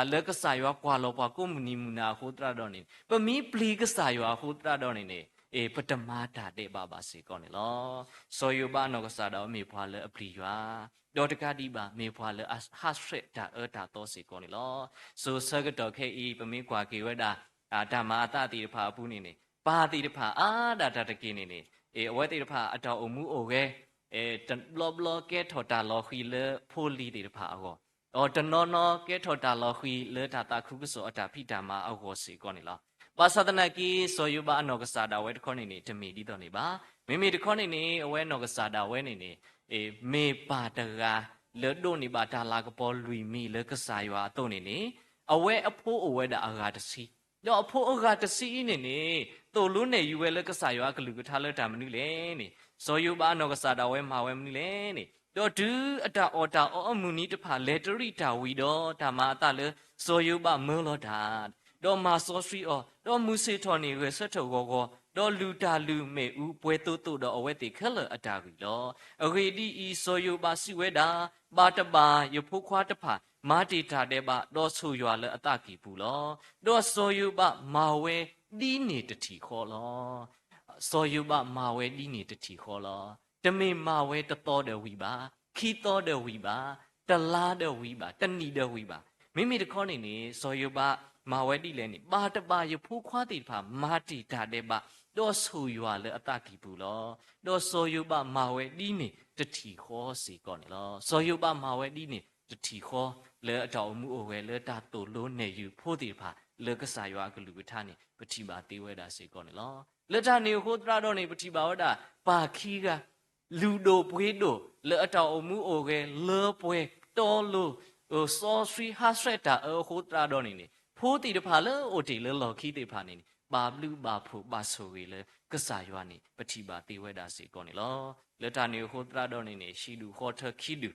เลกษายากวาโลปวาโกมุนิมุนาโคตราดอนี่ปมีปลีกษายาโคตราดอนี่ปตมาตาเดบาบาสิกอนี่ลอโซยูบานอกษาดอเมพวาเลอปริยาดอตกาดีบาเมพวาเลฮัสเรตาตาโตสิกอนี่ลอโซเซกตอเคอีปมีกว่ากิเวดาธรรมาตาติภาปุนี่ปาติภาดาตะกินี่อเวติภาอตาอมูโอเวตบลเกทอตาลอคีเลโพลีติภาอตนอนเกทอตาลอคีเลตาตาคุกโสอตาพิดามาอโกสิกอนี่ลอภาษาตนากีโซยุบานอกษาดาเวทคอนี่จะมีดีตอนนี้บ้ามีตคอนี่เวนอกษาดาเวนี่เมปาตกาเลดโดนี่บาตาลากปอลุยมีเลกษายาโตนี่เอาเวอโพอเวดาอากาตสี တော့အဖို့ကတစီနေနေတိုလူနေယူဝဲလကစားရွာကလူကထားလတာမနုလေနေစောယူပါနောကစားတာဝဲမှာဝဲမနုလေနေတော့ဒူအတာအော်တာအော်မူနီတဖာလေတရီတာဝီတော့ဒါမှအတလေစောယူပါမေလောတာတော့မာစောစရီအော်တော့မူစေထော်နေဝဲဆက်ထော်ကောတော့လူတာလူမေဦးပွဲတိုးတိုးတော့အဝဲတိခလအတာဝီလောအဂေဒီဤစောယူပါစီဝဲတာပါတပါရဖို့ခွားတဖာမာတီတာတဲ့ပါတော့ဆူရွာလေအတကီပူလောတော့စောယူပါမာဝဲဒီနေတတီခေါ်လောစောယူပါမာဝဲဒီနေတတီခေါ်လောတမေမာဝဲတတော်တဲ့ဝီပါခီတော်တဲ့ဝီပါတလားတဲ့ဝီပါတနီတဲ့ဝီပါမိမိတခေါနေနေစောယူပါမာဝဲဒီလဲနေပါတပါရဖိုးခွားတိဖာမာတီတာတဲ့ပါတော့ဆူရွာလေအတကီပူလောတော့စောယူပါမာဝဲဒီနေတတီခေါ်စီကောနေလောစောယူပါမာဝဲဒီနေတတီခေါ်လေအတော်မှုအဝဲလေတာတူလုံးနေယူဖိုးတိဖာလေကစားရွာကလူကထားနေပတိပါတေဝဲတာစေကောနေလောလက်တာနေဟိုတရတော့နေပတိပါဝတာပါခီကလူဒိုပွေးဒိုလေအတော်မှုအဝဲလေပွဲတော်လို့စောစရီဟာစရက်တာဟိုတရတော့နေဖိုးတိတဖာလေအိုတီလေလော်ခီတိဖာနေပါဘလူပါဖူပါဆိုရီလေကစားရွာနေပတိပါတေဝဲတာစေကောနေလောလက်တာနေဟိုတရတော့နေရှိလူခေါ်ထခီလူ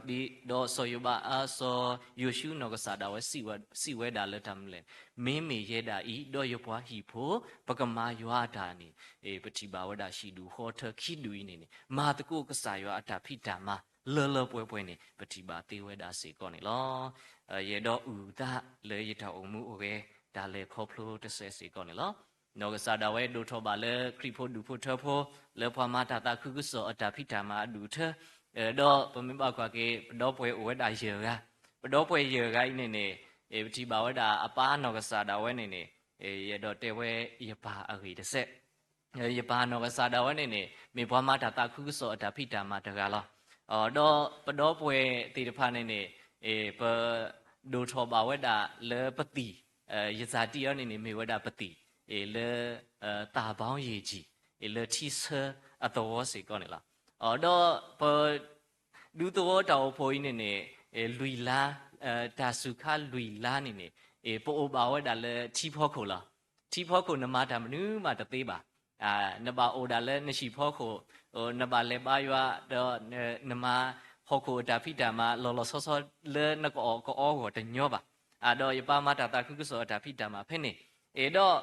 ဒီတော့ဆိုရပါအစောယေရှုနောကစားတာဝဲစီဝဲတာလက်ထမ်းလဲမင်းမေရဲတာဤတော့ရပွားဟီဖို့ပကမာရွာတာနေပတိပါဝဒရှိလူဟောထခိလူနေနေမာတကုကစားရွာအတာဖိတာမလောပွဲနေပတိပါတေဝဲတာစေကောနေလောရေတော့ဥဒလေရထောင်မှုโอเคဒါလေခေါဖလိုတဆဲစေကောနေလောနောကစားတာဝဲဒိုထောပါလေခရီဖို့ဒူဖို့ထဖို့လေဖွာမတာတာခုကုစောအတာဖိတာမအဒူထတော့ပမဘကွာကေပဒောပွဲဝဲတာရေကပဒောပွဲရေကအိနေနေပတိပါဝဲတာအပါနောကစားတာဝဲနေနေရတော့တဲဝဲရပါအဂီတဆက်ရပါနောကစားတာဝဲနေနေမေဘွားမတာတာခုစောအတာဖိတာမတကလားတော့ပဒောပွဲတေတဖာနေနေပဒိုထောပါဝဲတာလေပတိရဇာတိရနေနေမေဝဲတာပတိလေတာပေါင်းရေကြီးလေတီဆာအတော်စီကောနေလားတော့ပဒူတော်တော်ဖိုးနေနေလူလာဒါစုခလူလာနေနေပိုဘာဝဲဒါလေချီဖောခုလားချီဖောခုနမတာမနူးမတသေးပါနဘာအိုဒါလေနရှိဖောခုနဘာလေပါရွာတော့နမဟောခုဒါဖိတာမလောလောဆောဆောလေနကောကောကိုတညောပါတော့ယပါမတာတာခုကစောဒါဖိတာမဖဲနေတော့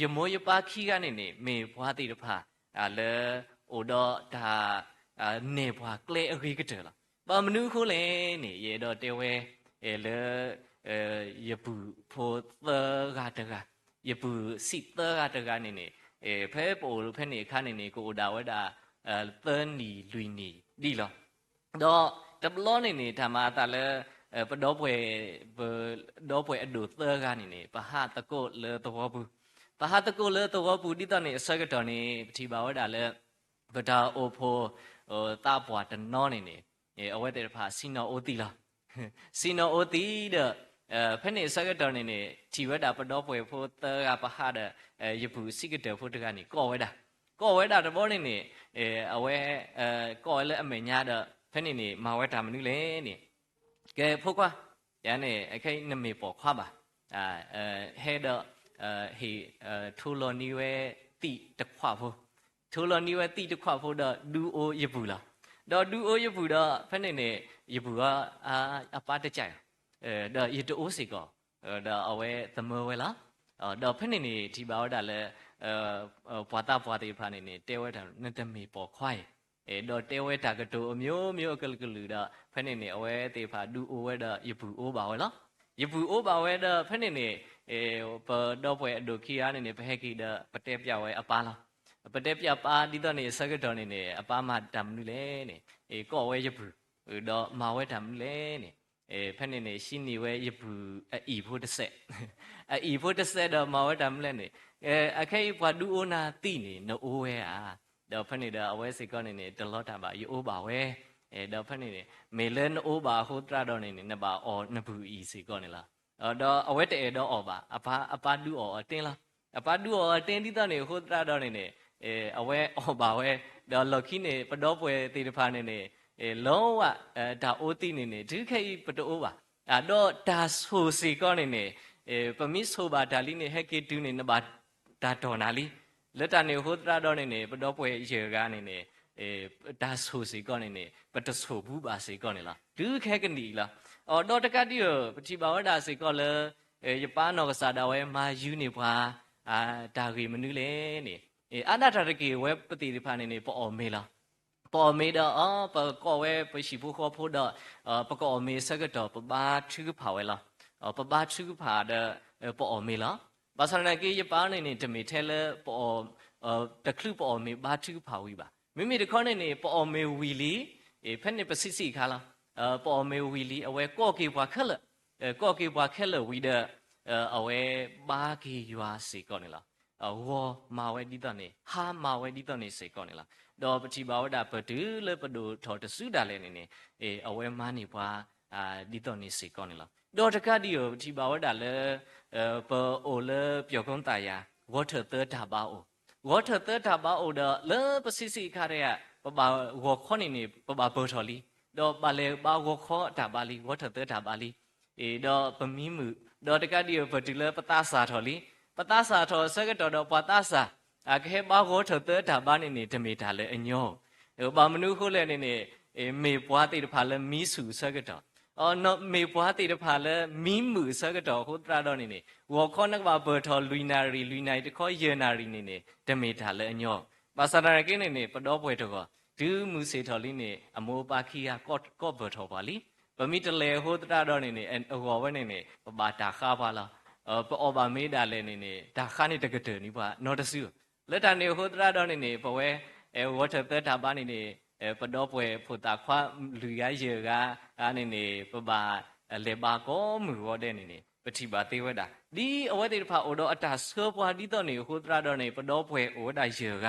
ယမိုးယပါခီကနေနေမေဘွားတိတဖာလေအိုတော့ဒါနေဘွားကလေအဂီကတဲ့လားပါမနူးခိုးလေနေရေတော့တဲဝဲလေယပူဖိုသကတကယပူစိသကတကနေနေဖဲပိုဖဲနေခါနေနေကိုဒါဝဲတာသနီလွီနီဒီလောတော့တဘလောနေနေဓမ္မတာလေပဒောပွဲဒောပွဲအဒုသကနေနေပဟတကုလေတော်ဘူးပဟတကုလေတော်ဘူးဒီတော့နေအစကတော်နေပတိပါဝဲတာလေဗဒါအိုဖိုတာပွားတနောနေနေအဝဲတဲ့ဖာစီနောအိုတီလားစီနောအိုတီတဲ့ဖဲနေစကတော်နေနေခြိဝဲတာပဒောပွဲဖိုသကပဟတဲ့ယပူစိကတဲ့ဖိုတကနေကောဝဲတာတဘောနေနေအဝဲကောလဲအမေညာတဲ့ဖဲနေနေမဝဲတာမနုလေနေကဲဖိုကွာရန်နေအခိုင်နမေပေါ်ခွာပါဟဲတော့ဟီထူလောနီဝဲတိတခွာဖိုထိုလောနီဝဲတိတခွာဖို့တော့ဒူအိုယပူလားတော့ဒူအိုယပူတော့ဖက်နေနေယပူကအပါတကြိုင်တော့ယတိုးစီကောတော့အဝဲသမဝဲလားတော့ဖက်နေနေဒီပါတော့လဲဘွာတာဘွာတေဖာနေနေတဲဝဲတာနတမေပေါ်ခွိုင်းတော့တဲဝဲတာကတိုအမျိုးမျိုးကလကလူတော့ဖက်နေနေအဝဲတေဖာဒူအိုဝဲတော့ယပူအိုးပါဝဲလားယပူအိုးပါဝဲတော့ဖက်နေနေပတော့ပွဲအဒိုခီယာနေနေဖဟကီတော့ပတဲပြဝဲအပါလားပတဲပြပါဒီတော့နေစကတော်နေနေအပါမတမ်နုလေနေကောဝဲယပူတော့မာဝဲတမ်နုလေနေဖက်နေနေရှိနေဝဲယပူအီဖို့တစ်ဆက်အီဖို့တစ်ဆက်တော့မာဝဲတမ်လဲနေအခိုင်ဘွာဒူအိုနာတိနေနိုးဝဲတော့ဖက်နေတော့အဝဲစိကောနေနေတလောတာပါယိုးပါဝဲတော့ဖက်နေနေမေလဲနိုးပါဟိုတရတော့နေနေနပါအော်နဘူးအီစိကောနေလားတော့အဝဲတဲ့တော့အော်ပါအပါဒူအော်အတင်းလားအပါဒူအော်အတင်းဒီတော့နေဟိုတရတော့နေနေအဝဲအော်ပါဝဲတော့လော်ခီနေပတော့ပွဲတေတဖာနေနေလုံးဝဒါအိုတီနေနေဒုခိပတိုးပါတော့ဒါဆိုစီကောနေနေ ပမိဆိုပါဒါလီနေဟက်ကေတူနေနဘာဒါတော်နာလီလက်တနေဟိုတရာတော်နေပတော်ပွဲရေကနေနေဒါဆိုစီကောနေနေပတဆိုဘူးပါစီကောနေလားဒုခဲကနီလားအော်တော့တကတိရပတိပါဝဒါစီကောလေယပနောကစားတော်ဝဲမာယူနေပွားဒါဂီမနူးလေနေအနာတရကေဝဲပတိဒီဖာနေနေပေါ်မေလားပေါ်မေတော့ပကောဝဲပရှိဘူးခေါ်ဖို့တော့ပကောမေစကတော့ပဘာချူဖာဝဲလားပဘာချူဖာတဲ့ပေါ်မေလားဘာသာနာကေယပနေနေတမီထဲလေပေါ်တခလူပေါ်မေဘာချူဖာဝီပါမိမိတခေါနေနေပေါ်မေဝီလီဖက်နေပစစ်စီခါလားပေါ်မေဝီလီအဝဲကော့ကေဘွားခက်လကော့ကေဘွားခက်လဝီတဲ့အဝဲဘာကေရွာစီကောနေလားဝေါ်မာဝဲဒီတနေဟာမာဝဲဒီတနေစီကောနေလားတော့ပတိဘာဝဒပဒူလေပဒူထော်တဆုတာလဲနေနေအဝဲမာနေဘွားဒီတနေစီကောနေလားတော့တကတိယောပတိဘာဝဒလဲပေါ်အိုလေပြောကုန်းတာယာဝတ်ထသတာပါအိုဝတ်ထသတာပါအိုတော့လေပစစ်စီခါရဲပပဝခေါနေနေပပဘောထော်လီတော့ပါလေပါဝခေါတာပါလီဝတ်ထသတာပါလီတော့ပမီးမှုတော့တကတိယောပတိလေပတာစာထော်လီပတာစာထော်စကတော်တော့ပတာစာခဲဘာဝထသတာပါနေနေဓမေတာလေအညောဘာမနုခိုးလဲနေနေမေပွားတိတဖာလဲမီးစုစကတော်အော်နော်မေပွားတိတဖာလဲမီးမှုစကတော်ဟိုတရတော့နေနေဝခေါနကဘာဘောထော်လူနာရီလူနိုင်တခေါ်ယေနာရီနေနေဓမေတာလေအညောပါစတာရကိနေနေပတော်ပွဲတော့ဒူးမှုစေထော်လိနေအမောပါခီယာကော့ဘောထော်ပါလီပမိတလေဟိုတရတော့နေနေအဟောဝဲနေနေပပါတာခါပါလားပေါ်ပါမေးတာလဲနေနေဒါခါနေတကတဲ့နိပါနော်တဆူလက်တန်နေဟိုတရတော့နေနေပဝဲဝတ်ထသက်တာပါနေနေပတော်ပွဲဖို့တာခွာလူရရေကနေနေပပလေပါကောမှုရောတဲ့နေနေပတိပါသေးဝဲတာဒီအဝဲတေတဖာအိုတော့အတာဆောပွားဒီတော့နေဟိုတရတော့နေပတော်ပွဲအိုတာရေက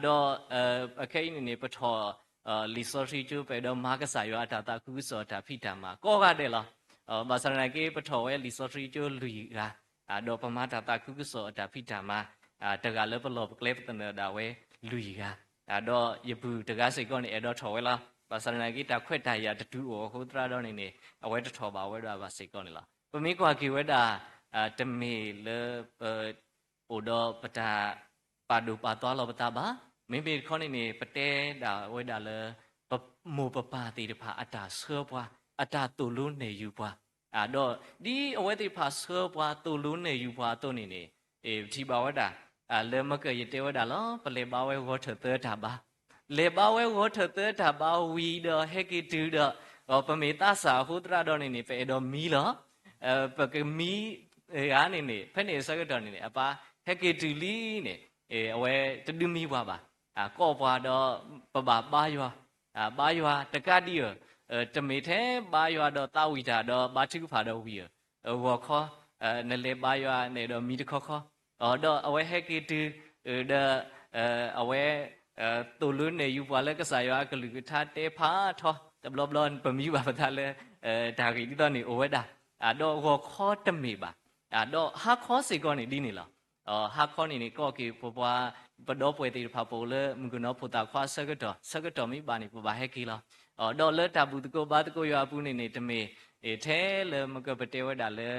တော့အခိနေနေပထောလီဆိုစီကျူပဲတော့မာကဆာယောအတာတာခုစောတာဖိတာမှာကောကတဲ့လားဘာစရနာကေပထောဝဲလီဆိုစီကျူလူကတော့ပမာတာတာခုစောတာဖိတာမှာတကလည်းပလောကလေပတနဒါဝဲလူတော့ယပူတကားစိတ်ကောနေအဲ့တော့ထော်ဝဲလားဘာစရနာကေတာခွက်တာရတူဟိုတရတော့နေနေအဝဲတထော်ပါဝဲတော့ဘာစိတ်ကောနေလားပမေကွာကေဝဲတာတမေလေအိုတော့ပတာပါဒူပါသွားလောပတာပါမိမိခေါနေနေပတဲတာဝဲတာလေမိုပပါတိတဖာအတာဆောပွားအတာတူလုံးနေယူပွားတော့ဒီအဝဲတိဖာဆောပွားတူလုံးနေယူပွားတော့နေနေဒီပါဝဲတာလေမကရတေဝဒါလောပလေပါဝဲဝတ်သတာပါလေပါဝဲဝတ်သတာပါဝီဒဟက်ကီတူဒပမေတာစာဟုတရတော်နေနေပေတော်မီလောပကမီအားနေနေဖက်နေစကတော်နေနေအပါဟက်ကီတူလီနေအဝဲတတူမီပွားပါကော့ပွားတော့ပပပါရွာပါရွာတကတိရတမေထဲပါရွာတော့တာဝီတာတော့ဘာတိဖာတော့ဝီဝခေါ်နလေပါရွာနေတော့မီတခေါ်တော့အဝဲဟက်ကီတူအဝဲတူလွန်းနေယူပွားလဲကစားရွာကလူကထားတေဖာထောတဘလဘလန်ပမီပါပတာလဲဒါဂီဒီတော့နေအဝဲတာတော့ဝခေါ်တမေပါတော့ဟာခေါ်စီကောနေဒီနေလားဟာခေါနေနေကောကေပပွားပတော်ပွဲတေဖာပိုလေမကနောဖတာခွာစကတော်မိပါနေပပါဟက်ကီလားတော့လက်တာဘူးတကောဘာတကောရွာပူနေနေတမေထဲလေမကပတေဝဒါလေ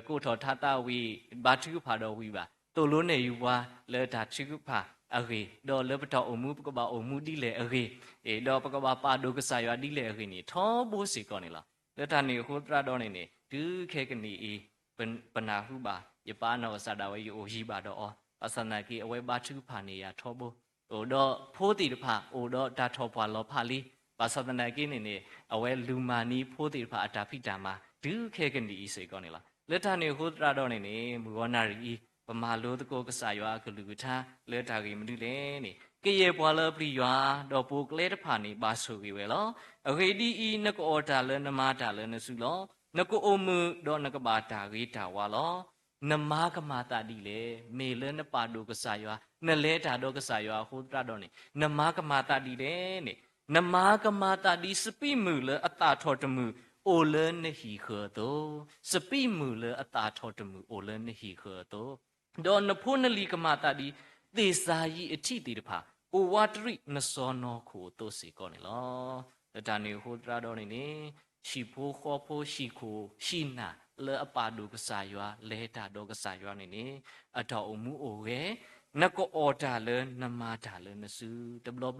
ကိုထောထတာဝီဘာထုဖာတော်ဝီပါတူလုံးနေယူပွားလေတာထုဖာအဂေတော့လေပတော်အမှုပကဘာအမှုဒီလေအဂေတော့ပကဘာပါဒုကဆာရွာဒီလေအဂေနေထောဘိုးစီကောနေလားလက်တာနေဟိုတရတော်နေနေဒုခဲကနီပနာဟုပါယပါနောစာတာဝေယိုဟိပါတော့အစနာကီအဝဲဘာထုဖာနေရထောဘိုးတော့ဖိုးတီတဖာတော့တာထောပွားလောဖာလီပါသဒနာကိနေနေအဝဲလူမာနီဖိုးတိဖာအတာဖိတာမှာဒုခဲကနီစေကောနေလားလက်ထနေဟိုတရတော့နေနေမူဝနာရီပမာလို့တကောကဆာရွာကလူကထားလက်တာကြီးမတူလေနေကရေပွာလပရိရွာတော့ပိုကလဲတဖာနေပါဆိုကြီးပဲလောအခေဒီဤနကောတာလဲနမတာလဲနစုလောနကောအမှုတော့နကဘာတာကြီးတာဝါလောနမကမာတာဒီလေမေလဲနပါဒုကဆာရွာနလဲတာတော့ကဆာရွာဟိုတရတော့နေနမကမာတာဒီလေနေနမကမာတာဒီစပိမူလအတာထောတမှုအိုလနဟီခေတောစပိမူလအတာထောတမှုအိုလနဟီခေတောတော့နဖို့နလီကမာတာဒီသေစာယီအထိတေတဖာအိုဝါတရိနစောနောခိုတိုစီကောနေလောဒါနေဟိုတရာတော့နေနေရှိဖို့ခေါ်ဖို့ရှိခိုရှိနာ le apa do kesaywa le ta do kesaywa ni atau umu oge nako order le nama da le nasu develop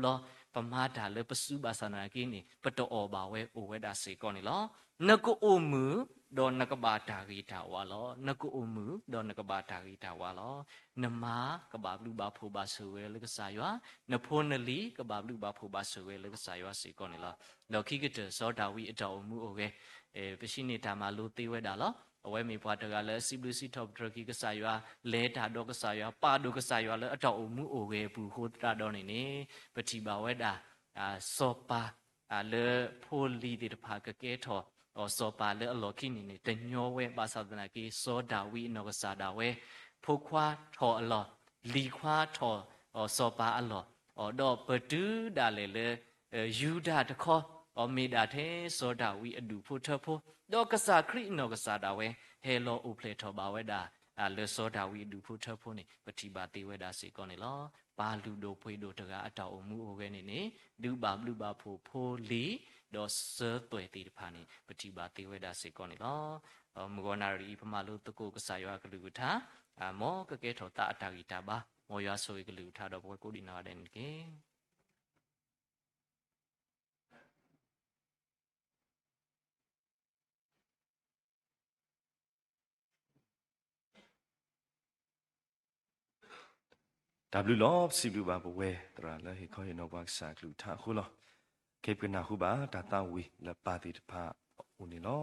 pama da le pesu basana kini peto oba we owe da se ko ni lo nako umu do nakaba da ri da wa lo nako umu do nakaba da ri da wa lo nama kaba lu ba pho ba so we le kesaywa na phonali kaba lu ba pho ba so we le kesaywa se ko ni lo lo ki ke so da wi atau umu oge ပရှိနေတာမှာလို့သိဝဲတာလောအဝဲမေဘွားတကလည်းစီပလူစီထော့ဒရကီကဆာရွာလဲတာတော့ကဆာရွာပါဒုကဆာရွာလည်းအတော်အမှုအိုဝဲဘူးဟိုတာတော့နေနေပတိပါဝဲတာစောပါလေဖိုလီဒီတဖာကကဲထော်စောပါလေအလော်ခိနေနေတညောဝဲပါသာဒနာကီစောဒါဝီနောကဆာဒါဝဲဖိုခွာထော်အလော်လီခွာထော်စောပါအလော်တော့ပတူးဒါလေယူဒာတခေါ်မေဒါတဲ့စောဒါဝီအဒူဖို့ထဖို့တော့ကစားခရိနောကစားတာဝဲဟဲလောဥပလေထောပါဝဲတာလေစောဒါဝီအဒူဖို့ထဖို့နေပတိပါသေးဝဲတာစေကောနေလောပါလူဒိုဖွေဒိုတကအတောက်အမှုဟိုခဲနေနေဒူပါဘလူပါဖို့ဖိုလီတော့စောတွေ့တီတဖာနေပတိပါသေးဝဲတာစေကောနေလောမဂောနာရီဖမလို့တကုကစားရွာကလူကထားမောကကဲထောတာအတာဂီတာပါမောရွာဆိုကလူထားတော့ဘွယ်ကိုဒီနာတဲ့နေကေ W lob sibu ba we tra la he kho no ba sa klu tha khu lo ke pna hu ba ta ta wi la pa ti pha u ni lo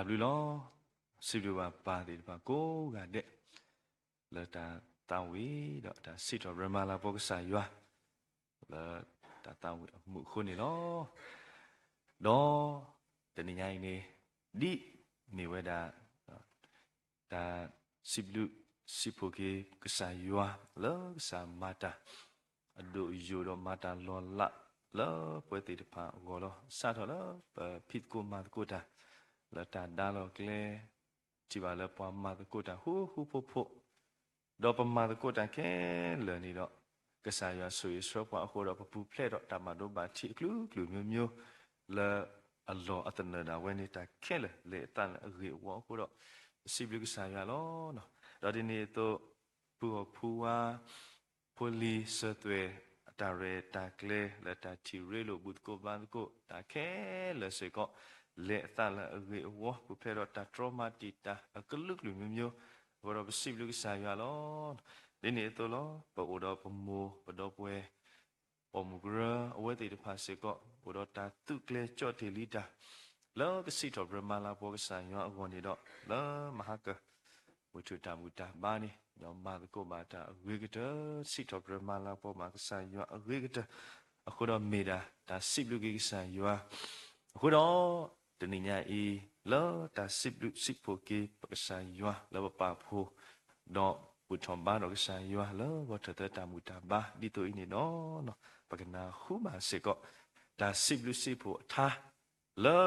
W လောစီလူပါပါတယ်ပါကိုကတဲ့လတာတောင်းဝေတော့ဒါစီတော်ရမလာဘောကဆာရွာလတာတောင်းဝေမှုခုနေလောတော့တနင်္ဂနွေနေ့ဒီနေဝဒါဒါစီဘလူစီဖိုကေကဆာရွာလောကဆာမာတာအဒိုယူတော့မာတာလောလာလောပွဲတေတဖာဂောလောစာတော်လောဖိတ်ကိုမာကိုတာလတာဒါလောကလေဒီပါလပွားမာကိုတာဟူဖို့တော့ပမာကိုတာကဲလနေတော့ကဆာရွာဆွေဆောပွားအခုတော့ပူဖလက်တော့တမတော့ဘာချီကလူမျိုးလာအလောအတနဒါဝဲနေတာခဲလေတန်ရေဝအခုတော့စီဘလူကဆာရွာလောနော်တော့ဒီနေ့တော့ပူဖူဝါပိုလီစသွေတာရဲတာကလေလတာချီရဲလိုဘုတ်ကိုဘန်ကိုတာခဲလေစေကောလေတန်ရေဝပူဖလက်တော့တာထရမာတီတာကလုလူမျိုးဘောတော့စီဘလူကဆာရွာလောဒီနေ့တော့လောပိုတော့ပမိုးပတော့ပွဲပမူဂရအဝဲတေတဖာစေကောဘောတော့တာတုကလေကြော့တီလီတာလောကစီတော့ဘရမလာဘောကဆာရွာအကုန်နေတော့လောမဟာကဝိထုတာမူတာဘာနီနော်မာကိုမာတာဝေကတစီတော့ဘရမလာဘောမှာကဆာရွာဝေကတအခုတော့မေတာဒါစီဘလူကဆာရွာအခုတော့တနင်္ဂနွေဤလောတာစီဘလူစီဖိုကေပကဆာရွာလောပါဖိုတော့ဝထမ်ဘာတော့ကဆာရွာလောဘောတတတာမူတာဘာဒီတိုအင်းနော်ပကနာခုမာစေကောဒါစီဘလူစီဖိုထားလော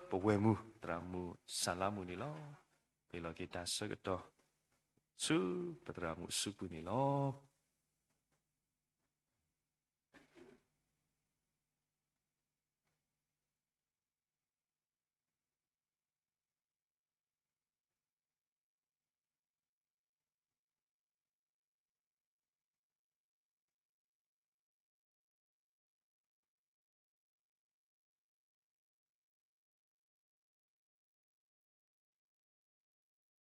ပဝဲမူတရာမူဆလာမူနီလောပေလောကေတာစကတော့su patramu supu ni lo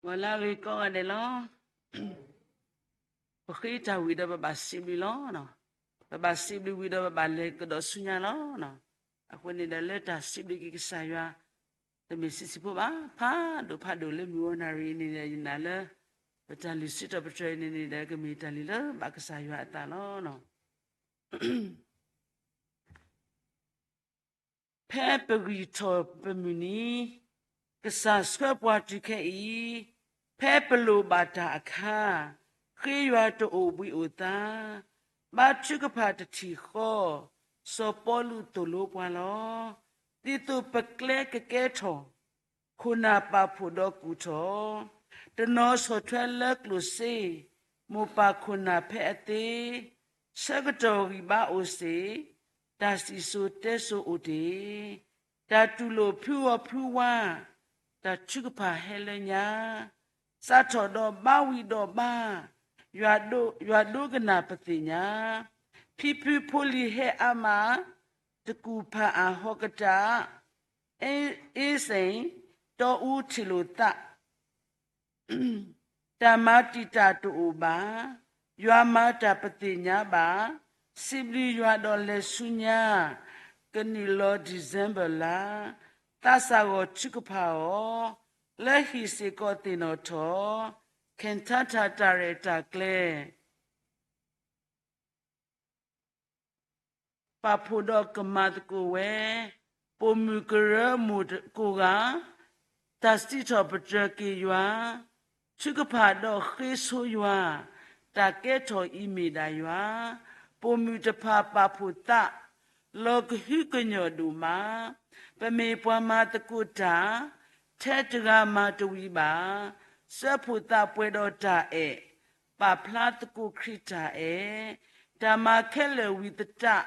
wala vi ko ade lo Pokoknya tahu ida bapa sibli lo no. Bapa sibli ida bapa le kedo sunya lo no. Aku ni dah le dah sibli kiki saya. Tapi sisi pun pa do le miwana ri ni dah jinala. Betul lusi tak percaya ni dah kami tali le bak saya atas lo no. Pergi to pemuni kesas ke buat dikai. Perlu bata akha. Kriya to obi uta, baca kepada tiho, sopolu tolu palo, itu pekle keketo, kuna papudo kuto, deno sotwelek lusi, mupa kuna pete, segedo riba usi, dasi sote so ude, datulo puwa, dacukupa helenya, sato do bawi do ba. Yuado kena petinya, pipi poli he ama, tekupa ahokata, esen do utiluta, tamati tatu uba, yuamata petinya ba, sibli yuado lesunya, kenilo Desember la, tasago chukupao, lehi sikotinoto, Kentata tareta kle papudo kemat kuwe pomukere mud kuga tastito petreki yua chukapado khisu yua taketo imida yua pomutapa paputa log hikanyo duma peme pwama takuta tetga matuwiba Seputa puedo ta pa platku krita dama kele with ta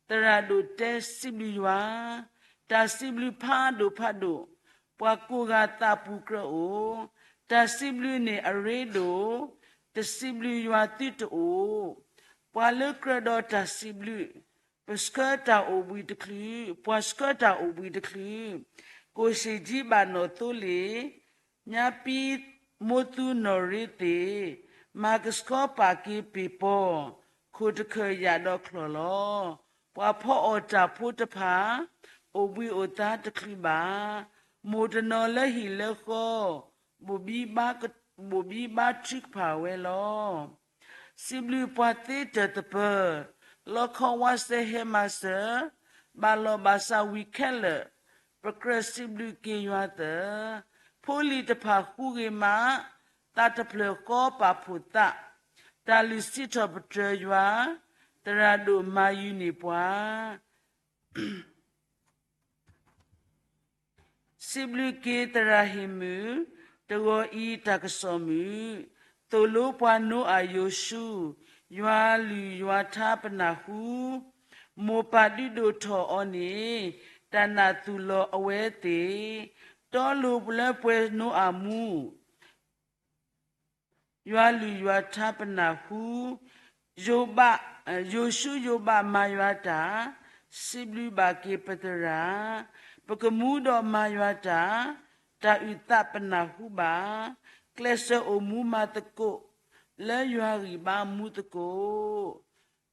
teradu te sibliwa ta sibli pado pakuga tapu kro ta sibli ne aredo te sibli yua tito pale kredo ta sibli paskata obi de kli ko sejiba no tole Nyapi motu norite magaskopa ki pipo kudke yado klolo wapo ota putapa obi ota tekliba Modernal le hi le kho bobi ba trick power lo siblu pate te pe lo kho was the hemaster ba lo ba sa weekend progressively ke ywa te pholi te pha khu ge ma ta te ple ko pa phuta ta li si to ptre ywa tara do ma yu ni pwa siblu ke tarahimu tago I takasomu tolo pano ayoshu ywa lu ywa thapanahu mo padido tho oni tana tulo awete tolo bule pwe no amu ywa lu ywa thapanahu yoshu yoba mayata siblu ba ke patara Pakamudo mayata ta utapana huba klesa omu matako la yuari ba mutako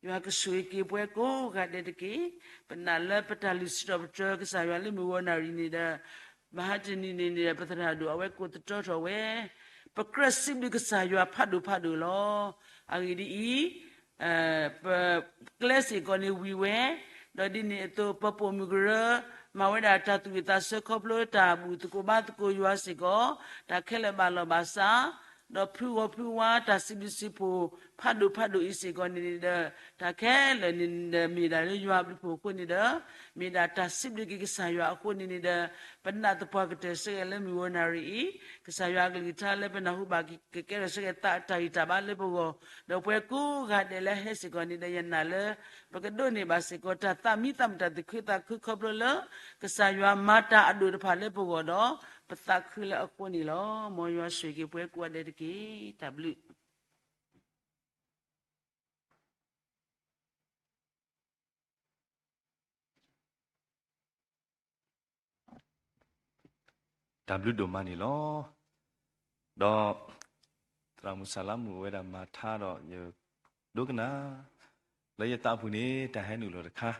yuak suiki pueko gadeki penala petalis doctor kesayali muwanari ni da bahajini ni da patrado awe ko toto we progressive kesaywa phadu lo agidi klesi koni wiwe dodini to papo mugura Maweda tatu kita sekoplo tabu tuko batu yuwa siko ta kele balo basa do puwa ta sibisipo padu isiko ni de ta kele ni de mida le yuwa bipo ko ni de mida ta sibli ki saywa ko ni de panda to pa kete se le mi wonari ki saywa ki ta le pena hu ba ki kele se ta ita ba le bo do pwe ku ga de le he siko ni de yana le pagado ni ba siko ta mi tam ta dikhita khu khoblo le Kesaywa mata adu depan le pogodo petak khula aku ni lo mo yo swegi pwe ku ade ki tablu W ဒိုမနီလောတော့တရာမူဆလာမူဝဲတာမှာထားတော့ယဒုကနာလေယတာဖူနေတဟဲနူလောတခါ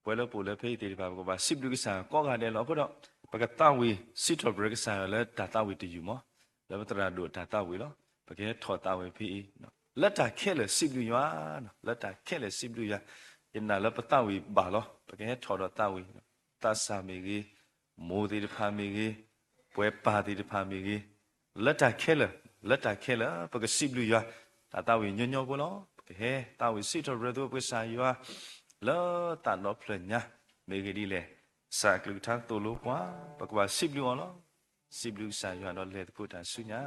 ပွဲလပိုလဖေးတေဒီပါကပါစစ်လူကစားကောကတဲ့လောဖို့တော့ပကတဝီစစ်တော်ဘရကစားလဲဒါတာဝီတယူမောလဲတရာဒိုဒါတာဝီလောပကဲထော်တာဝီဖေးနော်လက်တာခဲလဲစစ်လူရွာနော်လက်တာခဲလဲစစ်လူရွာယနာလဲပတဝီပါလောပကဲထော်တော့တာဝီတဆာမီကြီးမိုးဒီဖာမီကြီးပွဲပါဒီဖာမီကြီးလက်တာခဲလဲပကစစ်လူရွာဒါတာဝီညညောကိုလောပကဲတာဝီစစ်တော်ဘရဒိုပစားရွာလောတာလောဖလညာမေဂဒီလေစာကလူထားတိုလိုကွာပကွာစစ်ဘလူအောင်လောစစ်ဘလူစာရွာတော့လေတခုတာဆုညာ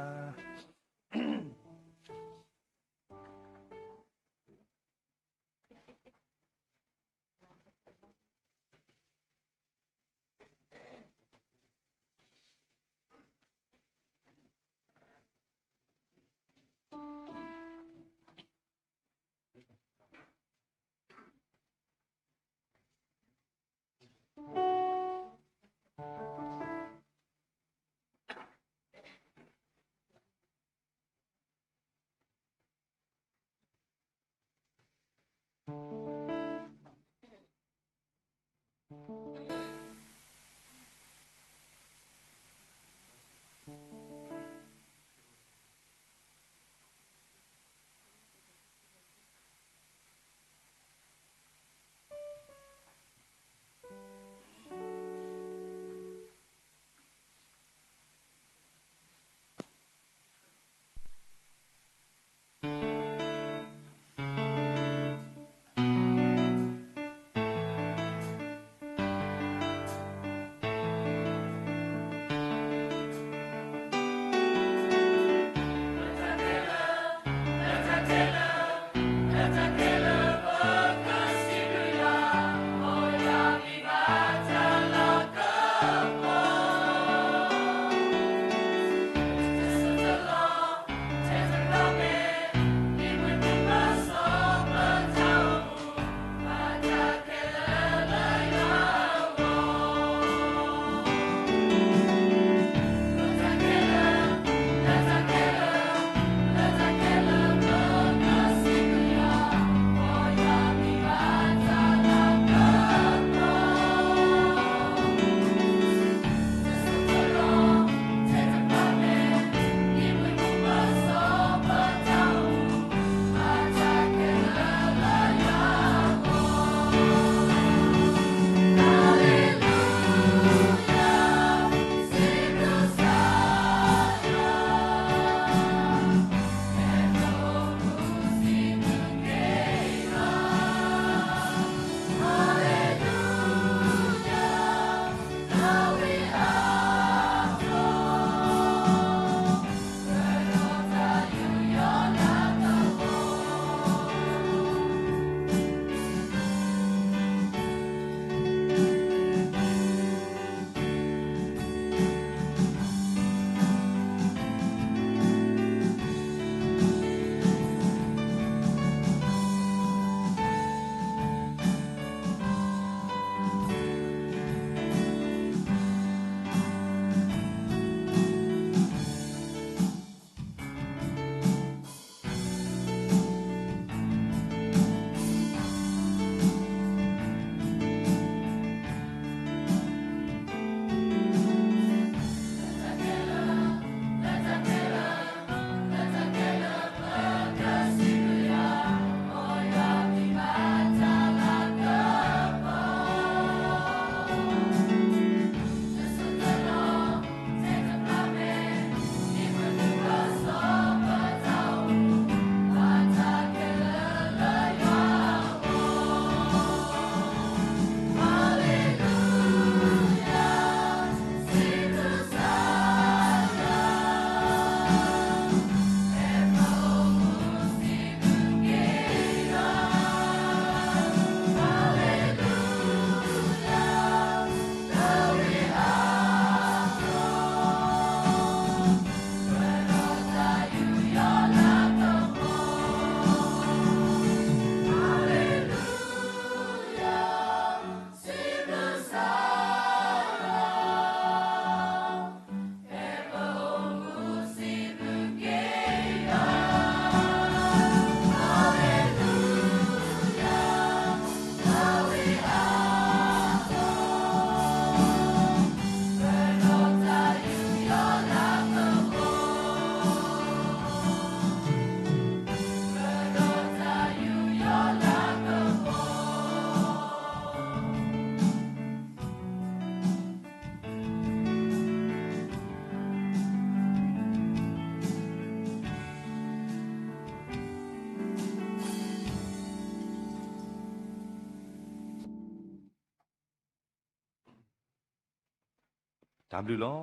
ဒါဘလူးလော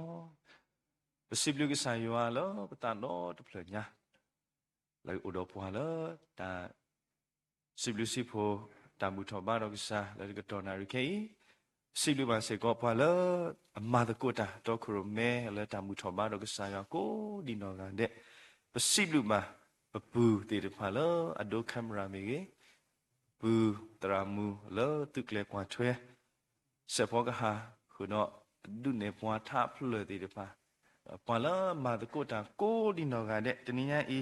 ပစိဘလူကစားရွာလောပတန်တော့တဖလညာလိုက်ဥတော်ပွာလောဒါစိဘလူစီဖိုတာမူထောဘာတော့ကစားလိုက်ကတော့နာရီခေစိလူပါစေကောပွာလောအမတကုတာတော့ခရမဲလဲတာမူထောဘာတော့ကစားရကိုဒီနော်ကန်တဲ့ပစိဘလူမှာပပူတေတဖာလောအဒိုကင်မရာမီကေဘူတရာမူလောတုကလေကွာထွဲစေဖောကဟာခုနော်ဒုနေပွားထဖလို့တေတဖာပွာလာမာတကုတာကိုဒီနော်ကန်တဲ့တနည်းအားဤ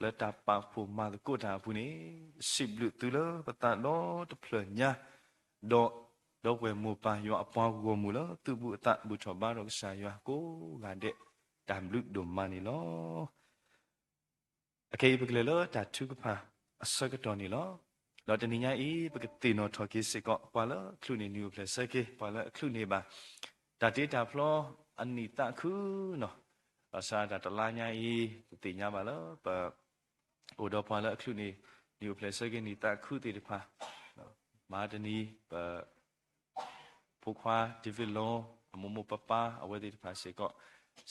လတာပါဖို့မာတကုတာဘူးနေစိဘလူတူလောပတန်တော့တဖလညာတော့ဝဲမူပါယောအပွားကိုမူလောသူဘူးအတဘူးချောဘာတော့ဆာယောကိုကန်တဲ့တမ်လူဒိုမနီလောအကေပကလေလောတာထုကဖာအစကတော်နီလောလောတနိညာဤပကတိနောထောကိစေကောပါလောခလုနေနျူပလက်စကေပါလောခလုနေပါတာတေတာဖလောအနိတခုနော်အစာတာတလာညာဤတိညာပါလောပအိုတော့ပါလောခလုနေနျူပလက်စကေနိတခုတေတဖာမာဒနီပဖူခွာဒီဗီလွန်အမမပပအဝဲတေတဖာစေကော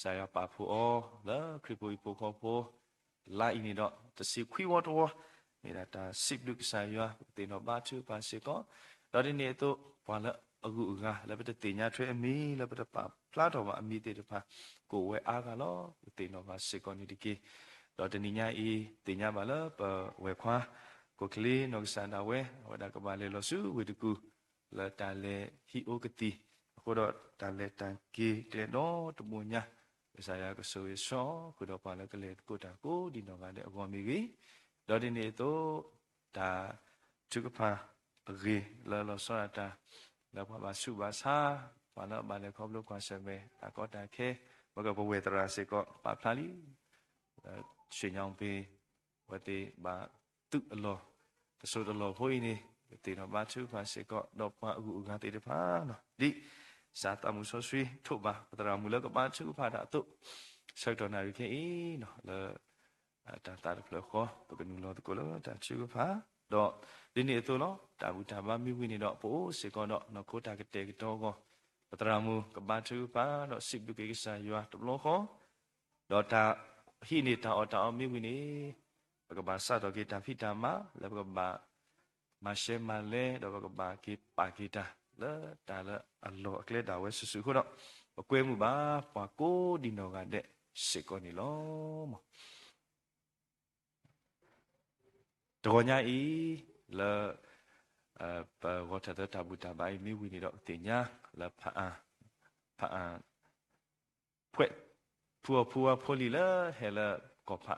ဆာယပါဖူအောလာခရိပူပူခေါ်ဖို့လာအင်းတော့တစီခွီဝတ်ဝနေတာတာစစ်လူကစားရတေနောဘာချူပါစေကောတော်ဒီနေတော့ဘာလဲအခုကလည်းပတ်တင်ညာထွဲအမီလည်းပတ်ပါဖလာတော်မှာအမီတေတဖာကိုဝဲအားကလောတေနောဘာစေကောနီဒီကေတော်တနိညာဤတင်ညာပါလားပဝဲခွာကိုကလေးနောစန္ဒဝဲဝဒကပါလေလောစုဝေတကူလာတာလေဟီအိုကတိအခုတော့တာလေတန်ကေတဲ့တော့တမညာဆရာကဆိုရဆောခုတော့ပါလေကလေးကိုတာကိုဒီတော့ကလည်းအပေါ်မီကြီးတော့ဒီနေ့တော့ဒါသူကပါရေလာလောဆောတာလာပါစုပါစာဘာလို့ဘာလဲခေါပလို့ကွာဆမဲအကောတာခဲဘကဘဝေတရာစေကောပါဖလာလီရှင်ယောင်ပေးဝတိဘာတုအလောတဆိုးတလောဖိုးနေတေနော်ဘာချူပါစေကောတော့ပါအခုကတေတဖာနော်ဒီစာတမှုဆိုဆွေထုတ်ပါပတရာမူလကဘာချူဖာတာတော့ဆက်တော်နာရခေနော်လာတာတာဖလခေါ်ပကနူလောတကောလောတာချူဖာတော့ဒီနေ့တော့နော်တာဘူးတာဘာမိဝိနေတော့ပို့စေကောတော့နော်ခိုးတာကတဲ့တော့ကောပတရာမူကဘာချူဖာတော့စစ်ဘုကေစာရွာတဘလောခေါ်တော့တာဟိနေတာအတာမိဝိနေပကဘာစာတော့ကေတာဖိတာမလပကဘာမရှေမလဲတော့ပကဘာကေပါကေတာလာတာလာအလောအကလက်တာဝဲဆူဆူခုတော့အကွဲမှုပါပွားကိုဒီနော်ကတဲ့စေကောနီလောမတော်ညာဤလာပဝတ်တဲ့တဘူတဘိုင်မိဝီနေတော့တင်ညာလာဖာဖွက်ဖူဖိုလီလာဟဲလာကောဖာ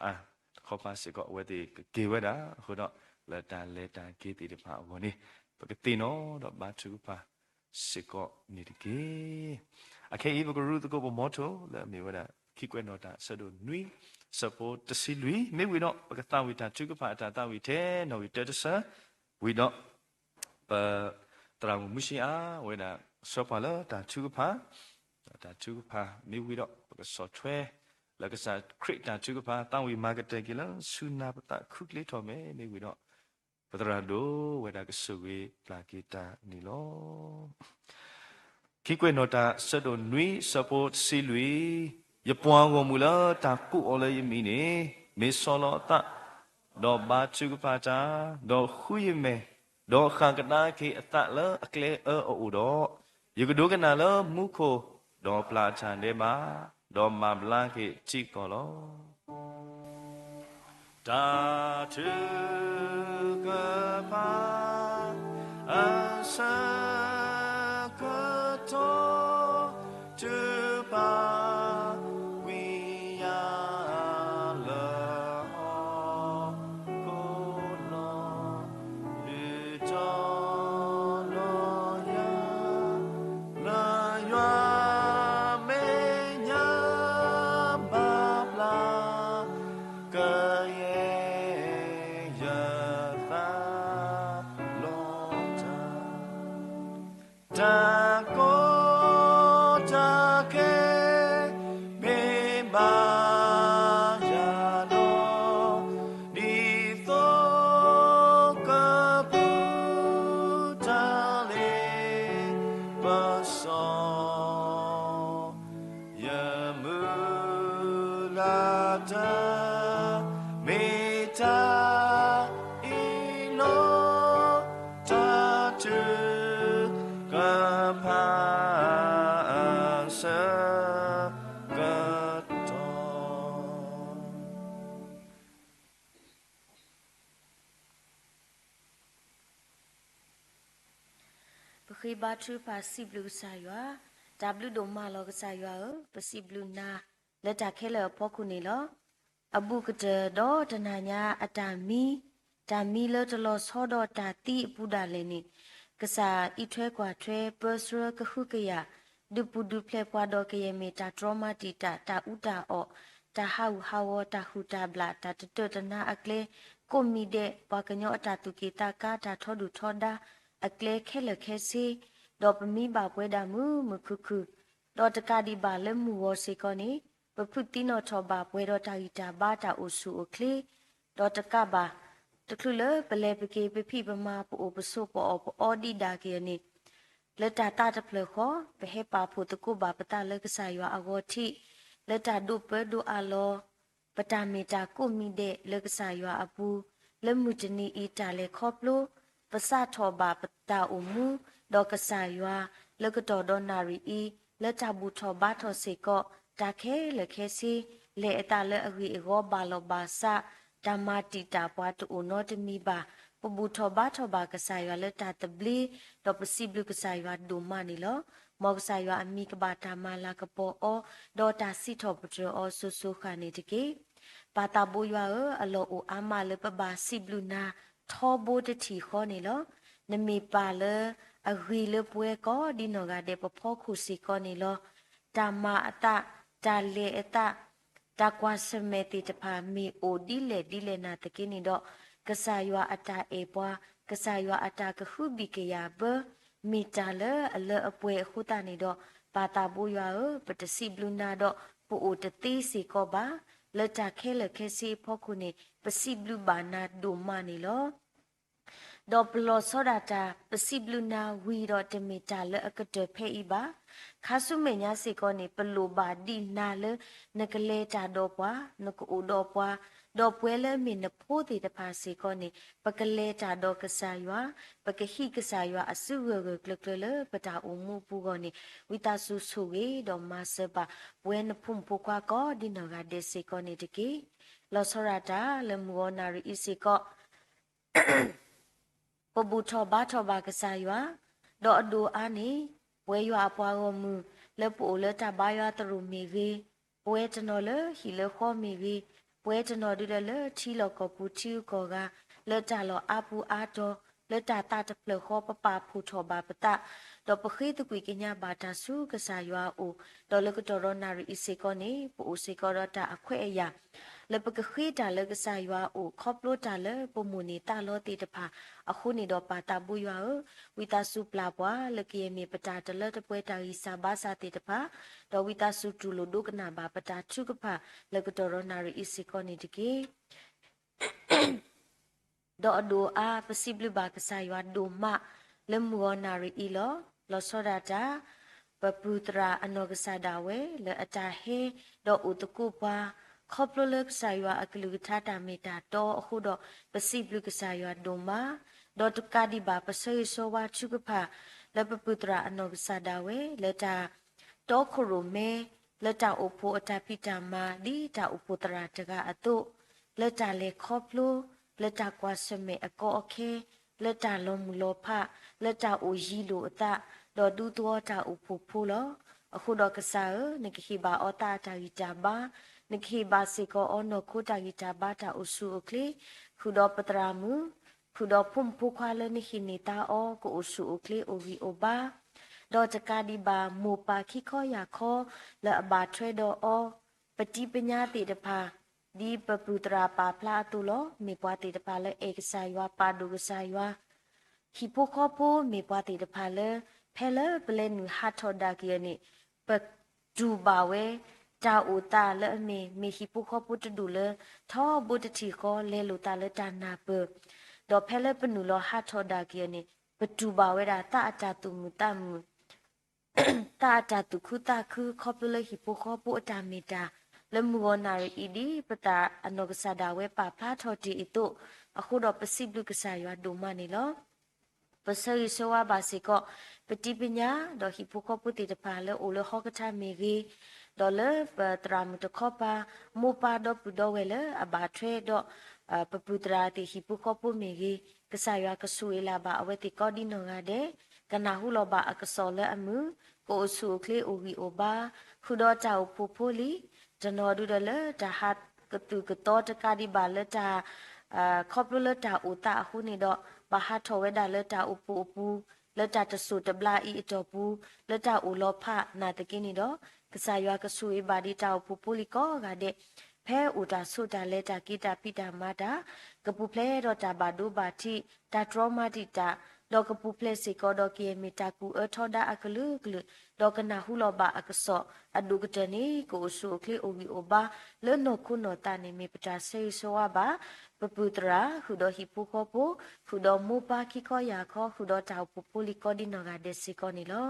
ခေါ်ပါစေကောဝဲတဲ့ကေဝဲတာခုတော့လာတာလေတာကေတီတဖာဘောနေပကတိနောတော့ဘာသူပါစေကောနေတကေအခေဤဘဂရုတကောဘမောတိုလာမေဝဒခိကွဲနောတာဆဒုနွီစပိုတစီလူမေဝီတော့ပကတဝီတာသူကဖာတာတဝီထဲနော်ဝီတတဆာဝီတော့ပတရာမှုရှိအားဝဲတာဆောပါလာတာသူကဖာမေဝီတော့ပကဆော့ထွဲလကစားခရစ်တာသူကဖာတဝီမာကတက်ကေလဆူနာပတာခုကလေးတော်မေမေဝီတော့ပတရာဒိုဝဲတာကဆူဝေပလာကီတာနီလောခိကွေနောတာဆဒိုနွီစပိုစီလူယပွားကိုမူလာတာကုအော်လေယမီနေမေဆောလောတာဒေါ်ဘာချူကပါတာဒေါ်ခူယမေဒေါ်ခန်ကနာခေအတလအကလေအိုဒေါ်ယကဒုကနာလမုခိုဒေါ်ပလာချန်ဒေမာဒေါ်မဘလာခေချီကောလောတာချူကပါအဆာကတောချူပါတ da me ta ilo ta tu ka pa sa ka to ပခိဘထူပါစီဘလူဆာယွာဒဘလူဒိုမာလောကဆာယွာပစီဘလူနာလက်တခဲလဖောခုနေလောအဘုကတဒေါတနာညာအတာမီတာမီလတလောဆောဒတာတိအပူဒါလေနိကစားဤထွဲကွာထွဲပစရကခုကရဒုပုဒုဖလေပွားတော့ကရမီတာထရမတီတာတာဥတာအောတာဟောဟာဝတာဟုတာဘလာတာတတနာအကလေကိုမီတဲ့ပကညောအတာတုကေတာကာတာထောဒုထောဒါအကလေခဲလခဲစီဒေါပမီဘာပွဲဒါမူမခုခုဒေါတကဒီဘာလမှုဝစေကောနိပဖုတိနောထောဘာပွဲတော်တာဂီတာဘာတာအိုစုအိုကလေဒေါတကဘာတခုလပလေပကေပဖိပမာပိုပဆုပေါ်အော်ဒီဒါကေနိလက်တာတာတဖလခောဘဟေပါဖို့တကုဘာပတာလက်ကဆာယအဂောတိလက်တာဒုပဒုအလောပတာမီတာကိုမီတဲ့လက်ကဆာယအပူလက်မှုတနီအီတာလေခောပလိုပစထောဘာပတာအမူဒေါကဆာယလက်ကတော်ဒေါနာရီအီလက်တာဘူးထောဘာထောစေကောတာခဲလက်ခဲစီလေအတာလက်အဂီအဂောဘာလောဘာစာဓမ္မတိတာပွားတူနောတမီဘာပဘူထောဘာထောဘာကဆာယလက်တာတဘလီဒေါပစီဘလူကဆာယဒုမနီလောမောကဆာယအမီကဘာတာမလာကပေါ်အောဒေါတာစီထောပထအောဆူဆူခါနေတကေပါတာဘူယအလောအိုအမလပဘာစီဘလူနာထောဘိုတတီခောနေလောနမီပါလအဂီလပွဲကောဒီနောကတဲ့ပဖောခုစီကောနေလောဓမ္မအတတာလေအတတာကွာစမေတိတဖာမီအိုဒီလေနာတကိနေတော့ကဆာယွာအတာအေပွားကဆာယွာအတာကခုဘီကရဘမီတာလအလအပွဲခုတာနေတော့ပါတာဘူယပတစီဘလူနာတော့ပူအိုတတိစီကောပါလက်တာခဲလခဲစီဖို့ခုနေပစီဘလူဘာနာဒိုမနီလောဒေါပလောစောဒတာပစီဘလူနာဝီတော့တမီတာလအကတဖဲဤပါခါဆုမေညာစီကောနေပလိုဘာဒီနာလနကလေတာတော့ပွားနကူတော့ပွားဒေါပွဲလဲမင်းနဖိုးတီတဖာစီကောနေပကလေတာတော့ကဆာယွာပကဟိကဆာယွာအစုရကလကလပတာအမှုပူကောနေဝိတာဆုဆုဝေတော့မဆပါဝဲနဖုန်ပူကွာကောဒီနောကဒေစီကောနေတကေလောစောရတာလမောနာရီအစီကောပဘူထောဘာကဆာယွာဒေါ်အဒူအာနီဝဲယွာပွားမူလပူလတာဘာယတရူမီဝေပွဲတနော်လဟီလခောမီဝေပွဲတနော်ဒီလချီလောကပူချီကောကလက်တလောအပူအားတော်လက်တာတာတဖလခောပပဖူထောဘာပတာတော့ပခိတကွေကညာဘာတာစုကဆာယွာအိုဒေါ်လကတော်ရနာရီအစီကောနေပူစီကောရတာအခွဲအရာလပကခိတာလကဆာယွာအိုခေါပလိုတာလပမူနေတာလောတိတဖာအခုနေတော့ပါတာဘူးယွာဝီတာစုပလာပွားလကီယမီပတာတလတပွဲတာရီစာဘာစာတိတဖာတော့ဝီတာစုတူလိုဒုကနာဘာပတာချုကဖာလကတော်ရနာရီအစီကောနေတကေဒေါ်ဒိုအာပစီဘလဘာကဆာယွာဒိုမလမောနာရီအီလောလောစောဒတာပပူတရာအနောကဆာဒါဝဲလအတာဟေဒေါ်ဥတကုပွားခေါပလလကဆာယွာအကလူထတာမီတာတော့အခုတော့ပစီဘလကဆာယွာဒိုမာဒေါ်တကာဒီဘာပဆေဆိုဝါချုကဖာလပပူတရာအနောကဆာဒါဝဲလတာတော့ခရိုမဲလတာအိုဖိုအတာပိတာမာဒီတာအိုဖိုတရာတကအတုလတာလေခေါပလိုလက်တာကွာစမေအကောအခဲလက်တာလုံးမူလောဖလက်တာအိုရီလိုအတဒေါ်ဒူတောတာဥဖူဖူလောအခုတော့ကစားနကခိဘာအတာတာဂီတာဘာနကခိဘာစီကောအနောခိုတာဂီတာဘာတာဥစုအကလေခုတော့ပတရာမူခုတော့ဖုန်ဖူခွာလနခိနေတာအောကိုဥစုအကလေအိုဗီအိုဘာဒေါ်တကာဒီဘာမူပါခိခောယာခောလအဘာထွဲတော့အောပတိပညာတိတဖာဒီပပူတရာပါဖလာတူလောမေပွားတေတဖာလဲဧကဆာယွာပါဒုကဆာယွာဟီပိုခောပိုမေပွားတေတဖာလဲဖဲလဲပလဲနူဟာထောဒါကီယနိပဒူဘာဝဲတာအိုတာလဲမေဟီပိုခောပိုတဒူလဲသောဘုတတိခောလဲလိုတာလဲတာနာပဒေါ်ဖဲလဲပနူလောဟာထောဒါကီယနိပဒူဘာဝဲတာတာအတာတူမူတာမူတာတာတူခုတာခုခောပလဲဟီပိုခောပိုအတာမီတာလ le muo na ri idi pata anokasada we pa pla thoti itu aku do pesiblu kesaywa doma ni lo pasari sowa basiko peti pinya do hipuko puti de pale ole hokata megi do le tram to kopa mupa do pudo wele abatre do paputra ti hipuko pu megi kesaywa kesuela ba aweti kodi no ngade kana hulo ba akasole amu ko su kle ogi oba khudo ta upopoli jano du de le ta hat ketu keto ta kadi ba le ta khoplo le ta uta hu ni do ba ha tho we da le ta upu upu le ta ta su ta bla I to pu le ta u lo pha na ta kini do kasaywa kasu e ba di ta upopoli ko ga de phe u ta su ta le ta ki ta pi ta ma ta kapu ple do ta ba do ba ti ta trauma ti ta do kapu ple se ko do ki mi ta ku e tho da aklu klu do kana hu lo ba akso adu kte ni ko su kle o wi o ba le no ku no ta ni mi pata se so wa ba paputra hudo hipu ko hudo mu pa ki ko ya ko hudo ta pu pu li ko di no ga de se ko ni lo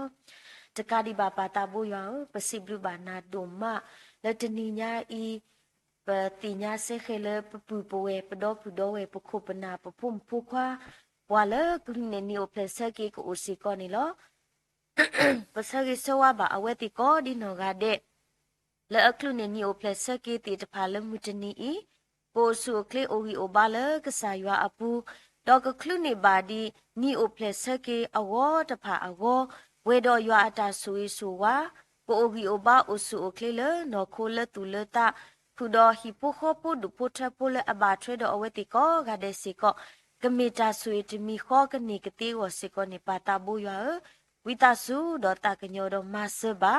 takadi ba pa ta bo yo pasiblu ba na do ma le tni nya I ti nya se khele pu pu we pu do we pu khu pna pu phum pu khwa wa le ku ne ni o plesa ki ko o se ko ni lo pasagi sowa ba aweti ko di no ga de le aklu ne ni o plesa ki ti ta pha le mutni I ko su kle o wi o ba le ka sa ywa apu do ka klu ne ba di ni o plesa ki awo ta pha awo we do ywa ata su I su wa ko o wi o ba o su o kle le no ko le tu le ta khu do hi po kho po du po tha po le aba thre do aweti ko ga de si ko kemita su ti mi kho ka ni ka ti wo si ko ni pa ta bo ywaဝိတဆုဒေါ်တာကညောတော်မဆဘာ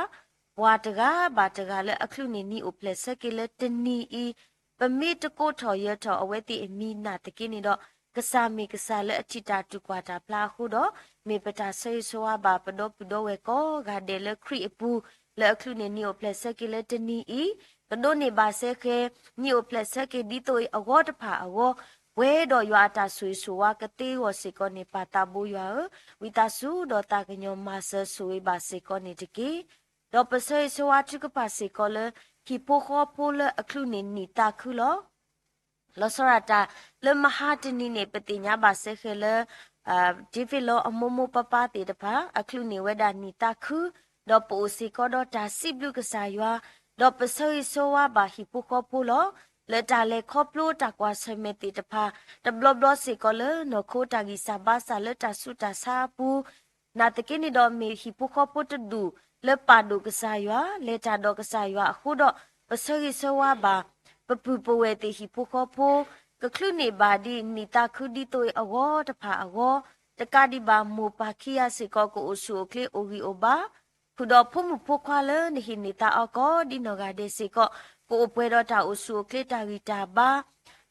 ဘွာတကားဘာတကားလဲအခလူနေနီအိုပလက်ဆက်ကလေတနီဤပမိတကိုထော်ရထော်အဝဲတိအမီနာတကိနေတော့ကစားမီကစားလဲအချီတာတူကွာတာပလာဟုတော့မေပတာဆေဆွာဘာပဒေါပဒေါဝဲကောဂါဒဲလခရီအပူလဲအခလူနေနီအိုပလက်ဆက်ကလေတနီဤကဒိုနေပါဆဲခဲနီအိုပလက်ဆက်ကဒီတိုအဝေါ်တဖာအဝေါ်ဝဲတော်ရွာတာဆွေဆွာကတိဝစေကောနေပါတာဘူရွာဝိတဆုဒေါ်တာကညောမဆဆွေပါစေကောနေတကေဒေါ်ပဆေဆွာချုကပါစေကောလခိပိုခောပိုလအခလူနေနီတာခုလောလောစရတာလမဟာတနီနေပတိညာပါစေခဲလဒီဖီလောအမမပပတေတဖာအခလူနေဝဒနီတာခုဒေါ်ပိုစေကောဒေါ်တာစိဘလူကစားရွာဒေါ်ပဆေဆွာပါဟိပိုခောပိုလောle ta le khoplo ta kwa semeti ta pha ta blob blob se ko le no kho ta gi sa ba sa le ta su ta sa pu na te ke ni do me hi pu kho pu tu du le pa do ka sa ywa le ta do ka sa ywa khu do pa se gi so wa ba pa pu po we te hi pu kho pu ka khlu ni ba di ni ta khu di to a wo ta pha a wo ta ka di ba mu pa khi ya se ko ko o su o kle o gi o ba khu do phu mu phu khwa le ni hi ni ta a ko di no ga de se koကိုအပွဲတော့တာအဆူကလတာဂီတာဘာ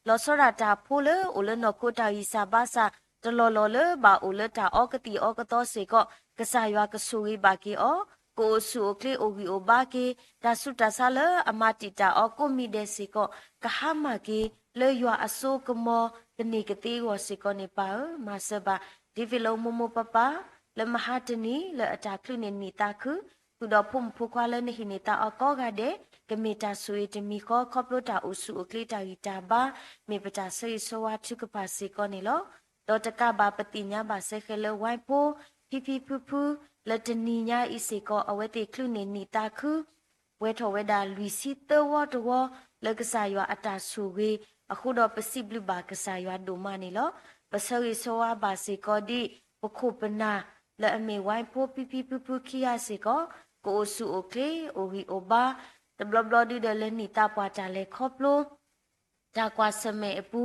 လောစရတာဖိုလေအိုလနကိုတာဂီစာဘာစာတလောလောလေဘာအိုလတာအောကတိအောကတော်စေကကဆာယွာကဆူဝေဘာကီအောကိုအဆူကလေအိုဂီအိုဘာကီတာဆုတာဆာလေအမတီတာအောကိုမီဒဲစေကကဟာမကီလေယွာအဆူကမောကနိကတိဝစေကနေပါမဆဘာဒီဗီလိုမမပပလေမဟာတနီလေအတာခလုနေနီတာခုသူတော့ဖုန်ဖုခွာလဲနေဟိနေတာအကောကတဲ့ကမေတာဆွေတမီခောခေါပလိုတာအုစုအကလေးတာဂီတာဘာမေပတာဆေဆွာချုကပါစေကောနေလောတော့တကဘာပတိညာဘာဆေခဲလဝိုင်ဖိုဖီဖီဖူဖူလက်တနီညာဤစေကောအဝဲတိခလုနေနေတာခုဝဲထော်ဝဲတာလူစီတဝတော်လက်ကစားရွာအတာဆူဝေအခုတော့ပစိဘလူဘာကစားရွာဒိုမနေလောပဆေဆွာဘာစေကောဒီပခုပနာလဲအမေဝိုင်ဖိုဖီဖီဖူဖူခီယာစေကောကိုဆူအိုကလေအိုဟီအိုဘာတဘလဘလဒီဒလနီတာပွားတာလေခေါပလိုတာကွာစမေအပူ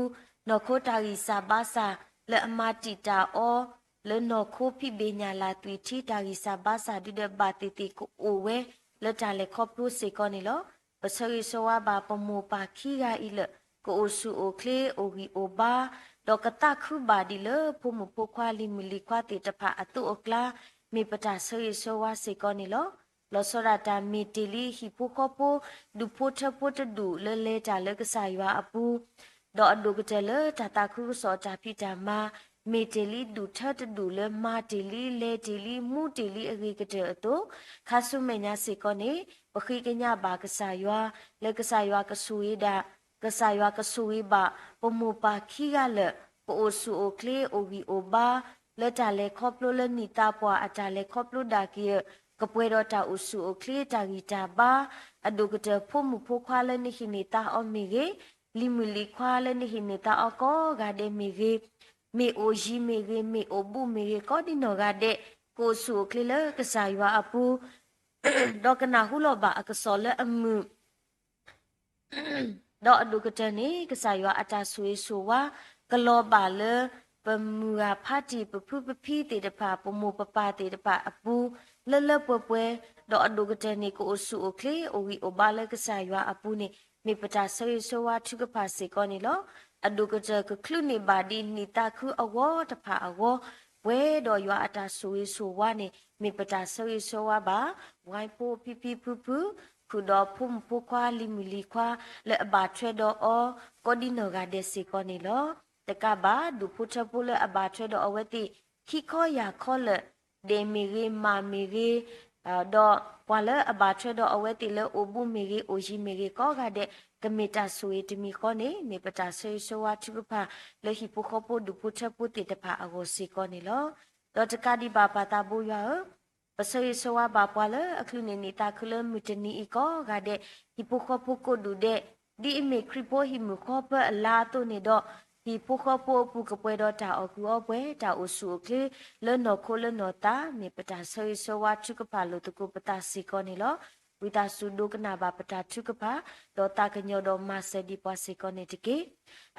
နော်ခိုတာဂီစာဘာစာလဲအမတီတာအောလဲနော်ခိုဖိဘေညာလာတွီထီတာဂီစာဘာစာဒီဒဘာတီတီကိုအိုဝဲလဲတာလေခေါပလိုစေကောနေလောပစရီဆိုဝါဘာပမိုပါခီဂါအီလကိုဆူအိုကလေအိုဟီအိုဘာဒေါကတာခုဘာဒီလဖုမဖုခွာလီမီလီခွာတီတဖာအတုအကလာမေပတာဆရီဆိုဝါစေကောနေလောလောစရတာမီတီလီဟီပိုကောပိုဒူပိုထပိုတဒူလဲလဲတာလကစားရွာအပူဒေါ်အဒုကတလတာတာခုစောတာပိတာမာမီတီလီဒူထတ်ဒူလဲမာတီလီလဲတီလီမူတီလီအဂေကတဲ့အတုခါဆုမညာစေကောနေ ပခိကညာဘာကစားရွာလေကစားရွာကဆူရဒါကစားရွာကဆူရဘာပမူပါခီကလေပိုဆူအိုကလေအိုဝီအိုဘာလက်တာလေခေါပလိုလနီတာပွားအတာလေခေါပလိုဒါကီကပွဲတော့တာအဆူအိုကလေတာဂီတာဘာအဒုကတဖို့မှုဖို့ခွာလေနိခိနေတာအမီရေလီမူလီခွာလေနိခိနေတာအကောဂါဒေမီရေမေအိုဂျီမေရေမေအိုဘူမေရေကောဒီနောဂါဒေကိုဆူကလေလကစားရွာအပူဒေါကနာဟုလောဘာအကစောလအမှုဒေါအဒုကတနေကစားရွာအတာဆွေဆိုဝါကလောပါလပမူဟာဖာတီပဖူပဖီတေတဖာပမူပပတေတဖာအပူလလပပွဲဒေါအဒုကတနေကိုဆူအိုကလေအိုဝီအိုဘာလကစားရွာအပူနေမေပတာဆွေဆိုဝါထုကဖာစေကောနေလောအဒုကတကခလုနေပါဒီနီတာခုအဝတဖာအဝဝဲတော်ရွာအတာဆွေဆိုဝါနေမေပတာဆွေဆိုဝါဘာဝိုင်ပိုပီပီဖူဖူခုတော့ဖုန်ဖူခွာလီမူလီခွာလေအဘာထွဲတော့အောကိုဒီနောကတဲ့စေကောနေလောတကဘာဒုဖုထပူလေအဘာထွဲတော့အဝဲတိခိခောယာခောလေဒေမီရီမာမီရီတော့ပွာလေအဘာထွဲတော့အဝဲတိလေအိုဘူးမီရီအိုဂျီမီရီကောကတဲ့ကမီတာဆွေတမီခောနေမေပတာဆွေဆိုဝါချုဖာလေဟိပုခောပုဒုဖုထပူတိတဖာအကိုစေကောနေလောတော့တကဒီဘာပတာဘူရွာပစေဆိုဝါဘာပွာလေအခလူနေနေတာခလမူတနီအကောကတဲ့ဟိပုခောပုကိုဒုတဲ့ဒီအမေခရိပိုဟိမူခောပအလာတုနေတော့ဒီပုခောပုပုကပွဲတော့တာအကူအပွဲတာအဆူကလေလောနောခိုလနောတာမေပတာဆေဆိုဝါချုကပါလို့တကူပတာစီကောနေလောဝိတာစုဒုကနာဘာပတာချုကပါတော့တာကညောတော့မဆဒီပွားစီကောနေတကေ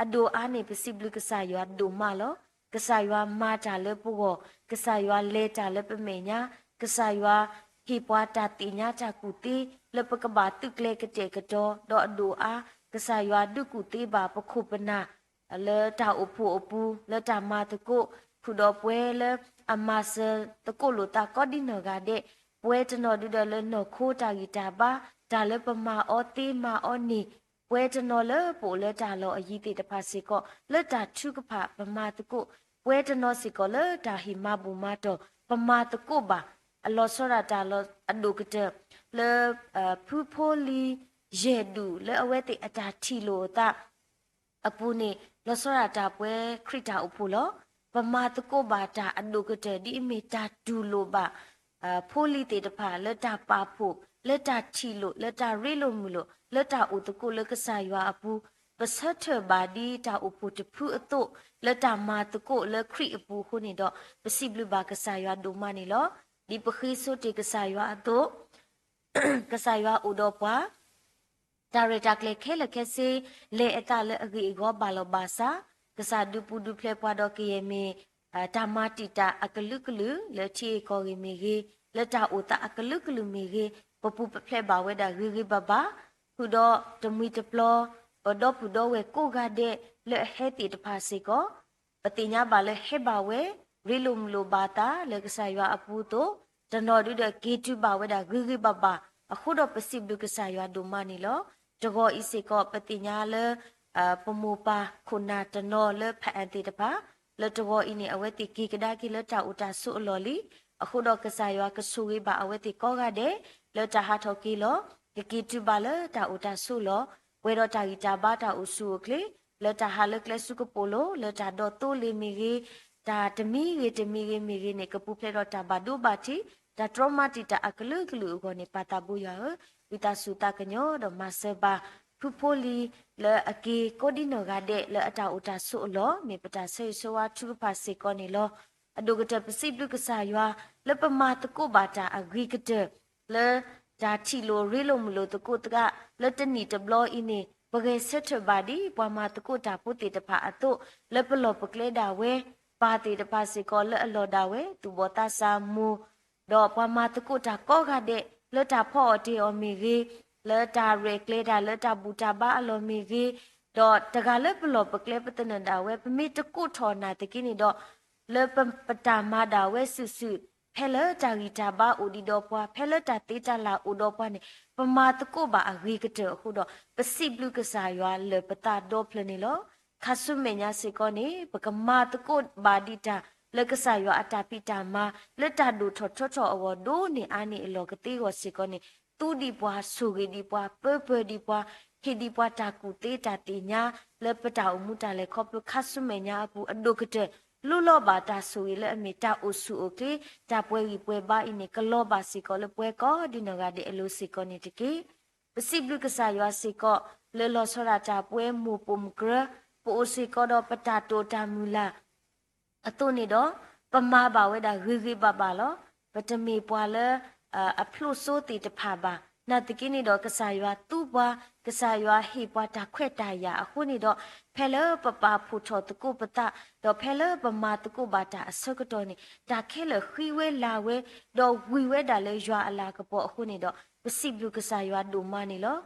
အဒိုအားနေပစိဘလကဆာယောဒိုမလောကဆာယောမာတာလေပုကိုကဆာယောလေတာလေပမေညာကဆာယောဟိပွားတာတိညာချကူတီလပကဘာတုကလေကတဲ့ကတော့တော့အဒိုအားကဆာယောဒုကူတီဘာပခုပနာလေတာအပူအပူလေတာမာတကုခုတော့ပွဲလေအမဆတကုလိုတာကောဒီနောကတဲ့ပွဲတနော်ဒူတယ်လေနော်ခိုးတာဂီတာပါဒါလေပမာအောတေးမာအောနီပွဲတနော်လေပိုလေတာလောအယီတေတဖာစီကောလေတာထုကဖပမာတကုပွဲတနော်စီကောလေတာဟိမဘူမာတော့ပမာတကုပါအလောစောရတာလောအဒုကတဲ့လေဖူဖိုလီယေဒူလေအဝဲတေအတာထီလိုတာအပူနေလောစောရတာပွဲခရစ်တာအပူလောပမာတကုပါတာအဒုကတဲ့ဒီအမီတာဒူလိုပါဖိုလီတေတဖာလက်တာပါဖို့လက်တာချီလို့လက်တာရိလို့မလို့လက်တာဥတကုလကဆာရွာအပူပစတ်ထဘာဒီတာဥပုတဖုအတုလက်တာမာတကုလက်ခရိအပူခုနေတော့ပစိဘလဘာကဆာရွာဒုမနေလောဒီပခိစုတေကဆာရွာအတုကဆာရွာဥတော့ပွားဒါရတာကလေခဲလခဲစီလေအတလေအဂီဂောဘာလောဘာစာကဆာဒုပုဒုဖလေပွားတော့ကေယမေဓမ္မတိတာအကလုကလုလက်ချီခေါ်ရီမီရီလက်တာဥတာအကလုကလုမီရီပပူပဖလက်ပါဝဲတာရီရီဘဘာခုတော့တမီတပလောပဒေါပူတော့ဝဲကိုကတဲ့လက်ဟဲတီတဖာစီကောပတိညာပါလက်ဟဲပါဝဲရီလုံလိုဘာတာလက်ကဆာရွာအပူတော့တနော်ဒူတဲ့ဂေတူပါဝဲတာရီရီဘဘာအခုတော့ပစိဘလူကဆာရွာဒိုမနီလောတကောဤစီကောပတိညာလပမူပါခုနာတနော်လဖအန်တီတဖာလတဝအင်းအဝဲတိကိကဒါကိလတာဥတာဆုအလော်လီအခုတော့ကဆာရွာကဆူဝေးပါအဝဲတိကောကတဲ့လတာဟာထော်ကီလောကိတူပါလတာဥတာဆုလောဝဲတော့တာဂီတာဘာတာဥဆုကလေလတာဟာလကလဆုကပိုလိုလတာတော့တိုလီမီရီတာတမီရီမီရီနေကပူဖလေတော့တာဘာဒိုဘာတီတာထရမတီတာအကလုကလုကိုနေပတာဘူးရဝိတာစုတာကညောတော့မဆဘာဖူဖိုလီလေအကေကိုဒီနောကတဲ့လေအတာဥတာဆုလောမေပတာဆေဆိုဝါသူဖာစေကောနေလောအဒုကတပစိဘလုကဆာယွာလေပမာတကုဘာတာအဂရိကတလေဒါချီလိုရီလိုမလိုတကုတကလက်တနီတဘလောအင်းနေပကေဆက်ထဘာဒီပွာမာတကုတာပုတိတဖာအတုလေပလောပကလေဒါဝဲပါတိတဖာစေကောလေအလောဒါဝဲသူဘောတာစာမူတော့ပွာမာတကုတာကောကတဲ့လက်တာဖော့တေအမီရီလက်တာရေကလေတာလက်တာဘူတာဘာအလောမီရီတော့တကလည်းပလောပကလေပတနန္ဒဝဲပမိတကုထော်နာတကိနေတော့လေပတာမာဒါဝဲဆုဆုဖဲလတာဂီတာဘာအိုဒီတော့ပွားဖဲလတာတေးတလာအိုတော့ပွားနေပမာတကုဘာအဂီကတဲ့အခုတော့ပစိဘလူကစားရွာလေပတာတော့ဖလနေလောခါဆုမညာစေကောနေပကမာတကုဘာဒီတာလက်ကစားရွာအတာပိတာမာလက်တာဒူထော်ထော်အဝဒိုနေအာနေအလောကတိကိုစေကောနေ တူဒီပွားဆူရီဒီပွားပဒီပွားဟီဒီပွားတာကူတေတာတိညာလေပတာအမှုတာလေခေါပခါဆုမေညာဘူးအဒုကတဲ့လူလောဘာတာဆူရီလေအမီတာအုဆူโอเคတာပွဲကြီးပွဲပါအင်းကလောဘာစီကောလေပွဲကောဒီနဂါဒီအလူစီကောနေတကေပစိဘလူကစားရွာစီကောလေလောဆရာတာပွဲမူပုံကရပိုစီကောတော့ပတာတိုတာမူလာအတုနေတော့ပမာပါဝဲတာရီပါလောပတမီပွာလေအဖလို့စိုးတီတဖာပါနာတကိနေတော့ကစားရွာတူပွားကစားရွာဟေပွားတာခွဲ့တာရအခုနေတော့ဖဲလပပဖူထောတကုပတာတော့ဖဲလပမာတကုဘာတာအစကတော်နေတာခဲလခီဝဲလာဝဲတော့ဝီဝဲတာလေရွာအလာကပေါ်အခုနေတော့ပစိဘလူကစားရွာဒူမနေလော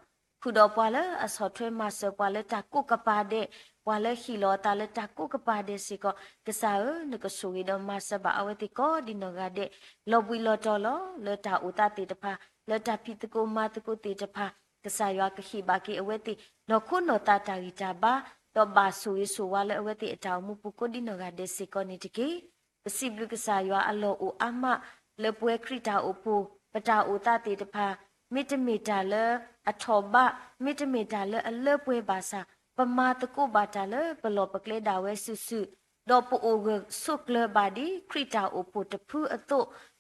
ခုတော့ပွာလေအစောထွဲမဆပွာလေတာကုကပါတဲ့ပွာလေခီလောတာလေတာကုကပါတဲ့စီကကစားနကဆူရီတော့မဆဘာအဝတိကောဒီနဂါတဲ့လောဘွီလောတော်လောလတာဥတာတေတဖာလတာပိတကိုမတကိုတေတဖာကစားရွာကခိဘာကီအဝတိလောခုနောတာတာရီတာဘာတော့ဘာဆူရီဆူဝါလေအဝတိအတောင်မှုပုကိုဒီနဂါတဲ့စီကောနေတကေပစိဘလူကစားရွာအလောအိုအမလေပွဲခရီတာအိုပူပတာဥတာတေတဖာမီတာလအထောဘမီတာလအလပွဲပါစာပမာတကုဘာတာလပလောပကလေဒါဝဲဆုစုတော့ပအိုဂဆုကလဘာဒီခရီတာအိုပုတဖူအတု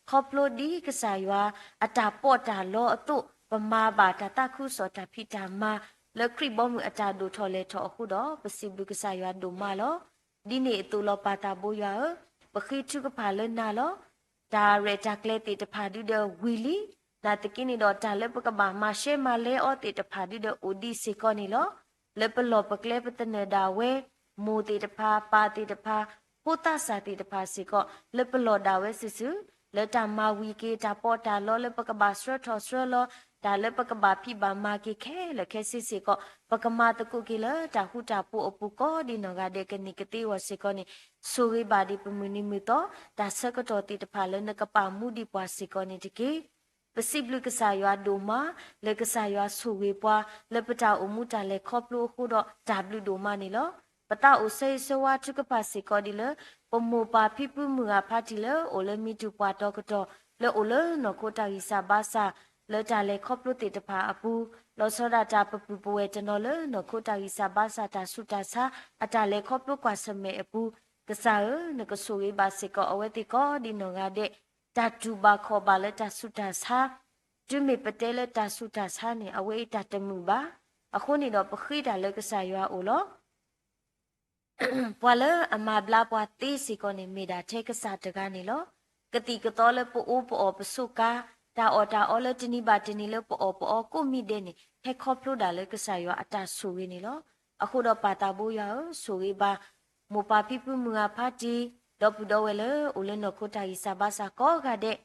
ခေါပလိုဒီကစားရွာအတာပေါ်တာလောအတုပမာဘာတာတခုစောတာဖိတာမာလခရီဘောမှုအတာဒိုထော်လေထော်အခုတော့ပစိဘုကစားရွာဒိုမာလောဒီနေ့အတူလောပါတာဘိုးရွာပခိချုကဖာလနာလောဒါရတာကလေတေတဖာဒူဒဝီလီနာတကိနေတော့တာလေပကဘာမရှေမလဲအောတေတဖာဒူဒအိုဒီစီကောနီလောလေပလောပကလေပတနေဒါဝဲမိုတေတဖာပါတေတဖာပိုတာစာတေတဖာစီကောလေပလောဒါဝဲစစ်စုလေတာမာဝီကေတာပေါ်တာလောလေပကဘာစရထောစရလောဒါလေပကဘာဖိဘာမာကေခဲလေခဲစစ်စီကောပကမာတကုကေလတာဟုတာပူအပူကောဒီနဂါဒေကနိကတိဝစီကောနိဆူရိဘာဒီပမူနိမီတောဒါဆကတော်တေတဖာလေနကပါမူဒီပွားစီကောနိတကေပစိဘလူကစားရွာဒိုမာလေကစားရွာဆူဝေပွားလေပတာအမှုတာလေခေါပလိုခုတော့ W ဒိုမာနေလောပတာအဆေဆဝါထုကပါစီကောဒီလေပမိုပါဖိပုမူငါဖာတီလေအိုလေမီတူပွားတော့ကတော့လေအိုလေနကိုတာရီစာဘာစာလေတာလေခေါပလိုတေတဖာအပူလောစောဒတာပပူပွဲတနော်လေနကိုတာရီစာဘာစာတာဆုတာစာအတာလေခေါပလိုကွာစမေအပူကစားနကဆူရီဘာစီကောအဝတိကောဒီနောငါတဲ့တတူဘာခေါ်ပါလက်တဆုတာစာကျူမီပတဲလက်တဆုတာစာနေအဝေးတတမှုပါအခုနေတော့ပခိတာလက်ကစားရွာအိုလောပွာလအမဘလာပွာတေးစီကောနေမိတာထဲကစားတကနေလောကတိကတော်လပိုးပိုးပစုကာတာအော်တာအော်လတနီဘာတနီလပိုးပိုးကိုမိတဲ့နေဟက်ခေါပလိုဒါလက်ကစားရွာအတဆူရင်းနေလောအခုတော့ပါတာဘူးရဆူရီပါမူပါပိပုမူငါဖာတီတော့ပူတော့ဝဲလေဦးလနခိုတာဤစာဘာစာကောကတဲ့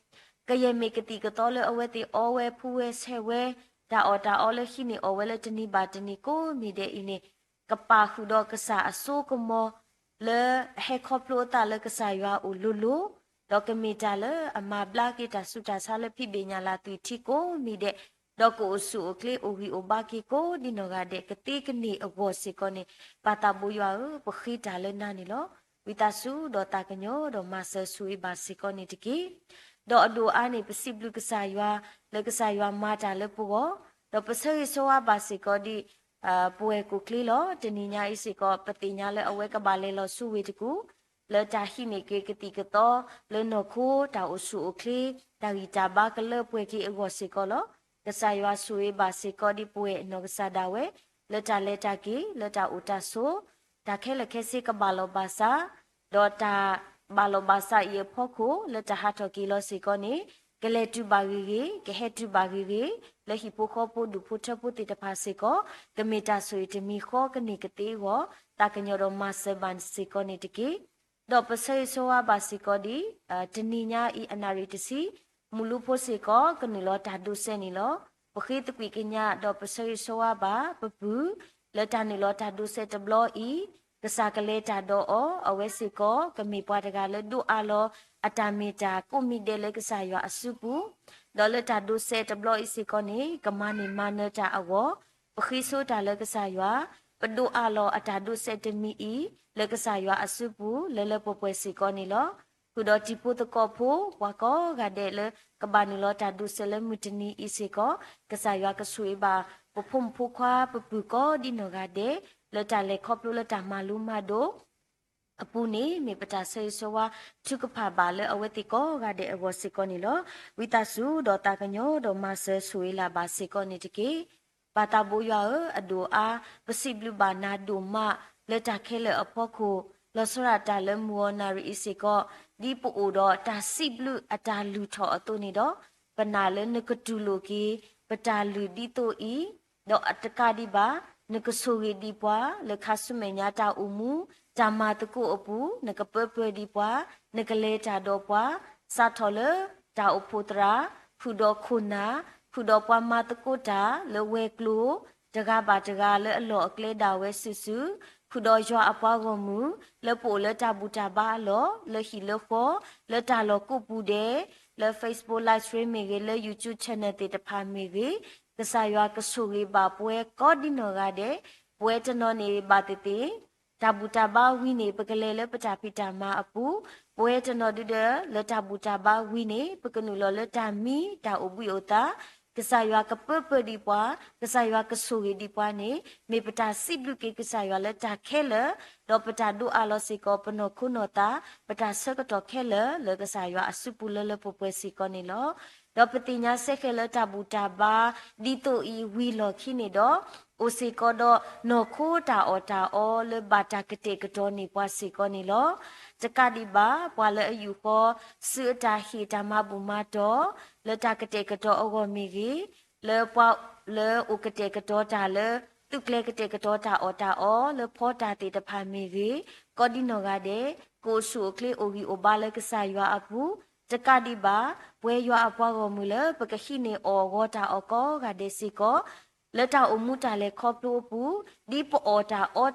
ကyeမေကတိကတော်လေအဝဲတီအော်ဝဲဖူးဝဲဆဲဝဲဒါအော်တာအော်လေခိနေအော်ဝဲလေတနီဘာတနီကိုမိတဲ့ဤနေကပါခုတော့ကစားအစိုးကမောလေဟက်ခေါပလိုတာလေကစားရွာဦးလူလူဒေါကမီတာလေအမဘလာကီတာစုတာဆာလေဖိပညာလာတီတီကိုမိတဲ့ဒေါကိုဆူအကလေအိုဝီအိုဘာကီကိုဒီနောကတဲ့ကတိကနေအဘောစီကောနေပါတာဘူရွာပခိတာလေနာနီလောဝိတာစုဒေါ်တာကညောဒေါ်မဆဆူဘာစီကောနေတကီဒေါ်အဒိုအာနေပစိဘလူကစားရွာလက်ကစားရွာမာတာလေပူကိုဒေါ်ပဆေဆိုဝါဘာစီကောဒီပွဲကိုကလီလောတနိညာအစီကောပတိညာလေအဝဲကပါလေလောစုဝေတကူလေတာဟိနေကေကတိကတော့လေနောခိုတာအဆုအကလီတာဂီတာဘာကလေပွဲကီအဝစီကောလောကစားရွာစုဝေဘာစီကောဒီပွဲနောကစားတာဝဲလက်တာကီလက်တာဥတာဆိုတာခဲလက်ခဲစီကဘာလောဘာစာဒေါ်တာဘာလောဘာစာယေဖို့ကိုလက်တာဟာတော်ကီလောစီကောနေကလေတူဘာဂီဂီကဟက်တူဘာဂီဂီလက်ဟိပိုခောပိုဒူဖိုထပိုတိတဖာစီကောကမီတာဆွေတမီခောကနေကတိဟောတာကညောမဆဘန်စီကောနေတကီဒေါ်ပဆေဆိုဝါဘာစီကောဒီတနိညာဤအနာရီတစီမူလူဖို့စီကောကနီလောတာဒုစဲနီလောပခိတကွီကညာဒေါ်ပဆေဆိုဝါဘာပပူလက်တာနီလောတာဒုစဲတဘလောဤကစားကလေးတာတော့အဝဲစီကောကမီပွားတကလည်းဒူအလောအတာမီတာကိုမီတယ်လေကစားရွာအစုပူဒေါ်လက်တာဒုစဲတဘလောဤစီကောနေကမနီမနတာအဝပခိဆိုတာလေကစားရွာပဒူအလောအတာဒုစဲတမီဤလေကစားရွာအစုပူလဲလဲပပွဲစီကောနေလော ခုတော့ជីပိုတကောဖိုဝါကောကတဲ့လေကဘာနူလောတာဒုဆလမူတနီအီစေကောကဆာရွာကဆွေပါပဖုံဖူခွာပပူကောဒီနောကတဲ့လတာလေခေါပလိုလတာမာလူမဒိုအပူနေမေပတာဆေဆိုဝါထုကဖာပါလေအဝတိကောကတဲ့အဝစီကောနီလောဝိတဆုဒေါ်တာကညောဒေါ်မဆဲဆွေလာပါစေကောနီတကေပါတာဘူရွာအဒိုအားပစိဘလူဘာနာဒိုမလက်တာခဲလေအဖို့ကိုလောစရတာလမူနာရီအစီကောဒီပူတော့တာစိဘလူအတာလူထောအတုနေတော့ပနာလေနကတူလိုကီပတာလူဒီတိုဤတော့အတကဒီပါနကဆူရီဒီပွာလေခါဆုမေညာတာအူမူဂျာမာတကုအပူနကပပဒီပွာနကလေတာတော့ပွာစာထော်လေတာအဖို့တရာဖူတော့ခုနာဖူတော့ပွာမာတကုတာလေဝဲကလူတကပါတကလေအလောအကလေတာဝဲဆူဆူခုတော့ရွာအပွားကမူလေပိုလေတာဘူတာဘာလောလေဟီလေဖောလေတာလောကုပူတဲ့လေ Facebook live streaming လေ YouTube channel တေတဖာမီကြီးကစားရွာကဆူရီပါပွဲကောဒီနောကတဲ့ပွဲတနော်နေပါတေတေတာဘူတာဘာဝီနေပကလေလေပတာဖီတာမအပူပွဲတနော်တူတဲ့လေတာဘူတာဘာဝီနေပကနူလောလေတာမီတာအပူယတာကစားရွာကပပဒီပွားကစားရွာကဆူရီဒီပွားနေမေပတာစိဘလူကေကစားရွာလက်တာခဲလတော့ပတာဒူအလောစီကောပနောခုနောတာပတာဆကတော့ခဲလလေကစားရွာအစုပူလလပပွဲစီကောနေလောတော့ပတိညာဆက်ခဲလတာဘူတာဘာဒီတိုဤဝီလောခိနေတော့အိုစီကောတော့နော်ခိုးတာအော်တာအော်လေဘာတာကတိကတော်နေပွားစီကောနေလောတကတိပါပွာလေအယူခေါ်စုတာဟီတာမဘူမာတော့လေတာကတိကတော်အောမီကြီးလေပွာလေဥကတိကတော်တာလေတုကလေကတိကတော်တာအော်တာအော်လေဖောတာတေတဖာမီကြီးကောဒီနောကတဲ့ကိုဆုကလေအိုဂီအိုဘာလေကဆာရွာအပူတကတိပါဘွဲရွာအပွားကမူလေပကခိနေအောဝတာအောကောကတဲ့စီကောလက်တာအမှုတာလေခေါပလိုပူဒီပေါ်အော်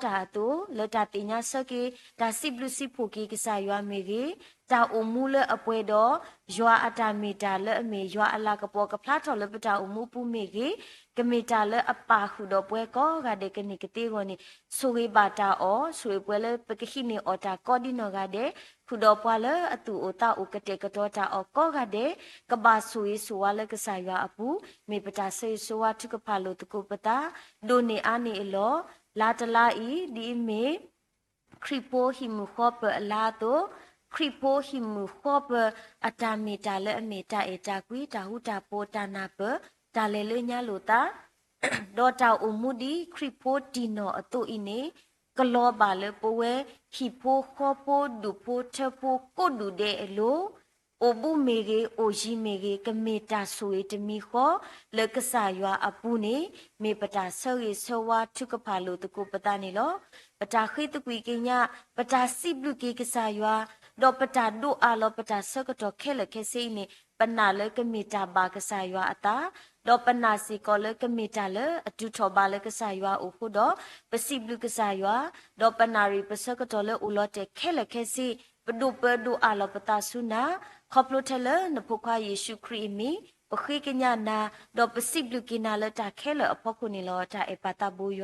တာတူလက်တာတင်ညာစကေဒါစိဘလူစိဖိုကီကစားရွာမေကြီးတာအမှုလေအပွဲတော့ရွာအတာမီတာလေအမေရွာအလာကပေါ်ကဖလားတော်လေပတာအမှုပူမေကြီးကမီတာလေအပါခုတော့ပွဲကောကတဲ့ကနိကတိကိုနိဆိုဝေပါတာအောဆွေပွဲလေပကခိနေအော်တာကောဒီနောကတဲ့ခုတော့ပွာလေအတူအတာဥကတဲ့ကတော့တာအောကောကတဲ့ကဘာဆွေဆိုဝါလေကစားရွာအပူမေပတာဆေဆိုဝါထုကဖာလို့တကုပတာဒိုနေအာနေအလောလာတလာဤဒီမေခရီပိုဟီမူခောပအလာတော့ခရီပိုဟီမူခောပအတာမီတာလေအမီတာအေတာကွီတာဟုတာပိုတာနာပတာလေလေညာလို့တာဒေါ်တာအမှုဒီခရီပိုတီနောအတူဤနေကလောပါလေပိုဝဲဟီပိုခောပိုဒူပိုထပိုကိုဒူတဲ့အလိုအိုဘူမေရီအိုဂျီမေရီကမေတာဆွေတမီခောလကဆာရွာအပူနေမေပတာဆောရီဆောဝါထုကဖာလို့တကူပတာနေလောပတာခိတကွီကညာပတာစိဘလူကေကဆာရွာတော့ပတာဒိုအလောပတာဆကတော့ခဲလခဲစိနေပနာလကမေတာဘာကဆာရွာအတာတော့ပနာစီကောလကမေတာလအတူထောပါလကဆာရွာဥခုတော့ပစိဘလူကဆာရွာတော့ပနာရီပစကတော့လဥလောတဲ့ခဲလခဲစိပဒုပဒုအလောပတာဆုနာခေါပလိုထလနဖခွာယေရှုခရစ်မီပခိကညာနာတော့ပစိဘလူကိနာလတာခဲလအဖို့ခုနေလောတာအပတာဘူယ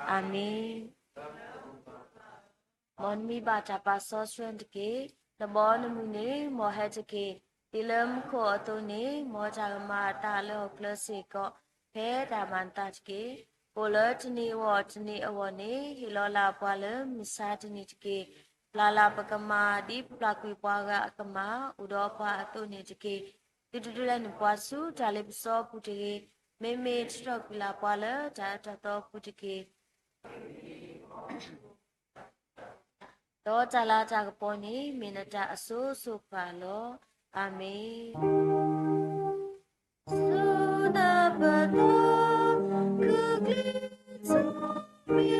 အာမင်မွန်မီဘာတာပါဆောဆွန်တကေတဘောနမှုနေမောဟတကေဒီလမ်ခောအတုနေမောဂျာမာတာလောကလစီကောဖဲတာမန်တာတကေပိုလတနီဝတနီအဝနေဟီလောလာပွာလမီစာတနီတကေလာလာပကမာဒီပလကွေပွားကအကမာဥဒောပွားအတုနေတကေတူတူလည်းနပွားစုဒါလေးပစောပုတကေမေမေချတော့ကလာပွားလဲဒါတော့ပုတကေတော့ကြလာကြကပေါ်နေမင်းတာအဆိုးဆုပါလောအာမင်သုဒဘတောကုကလိသောမေ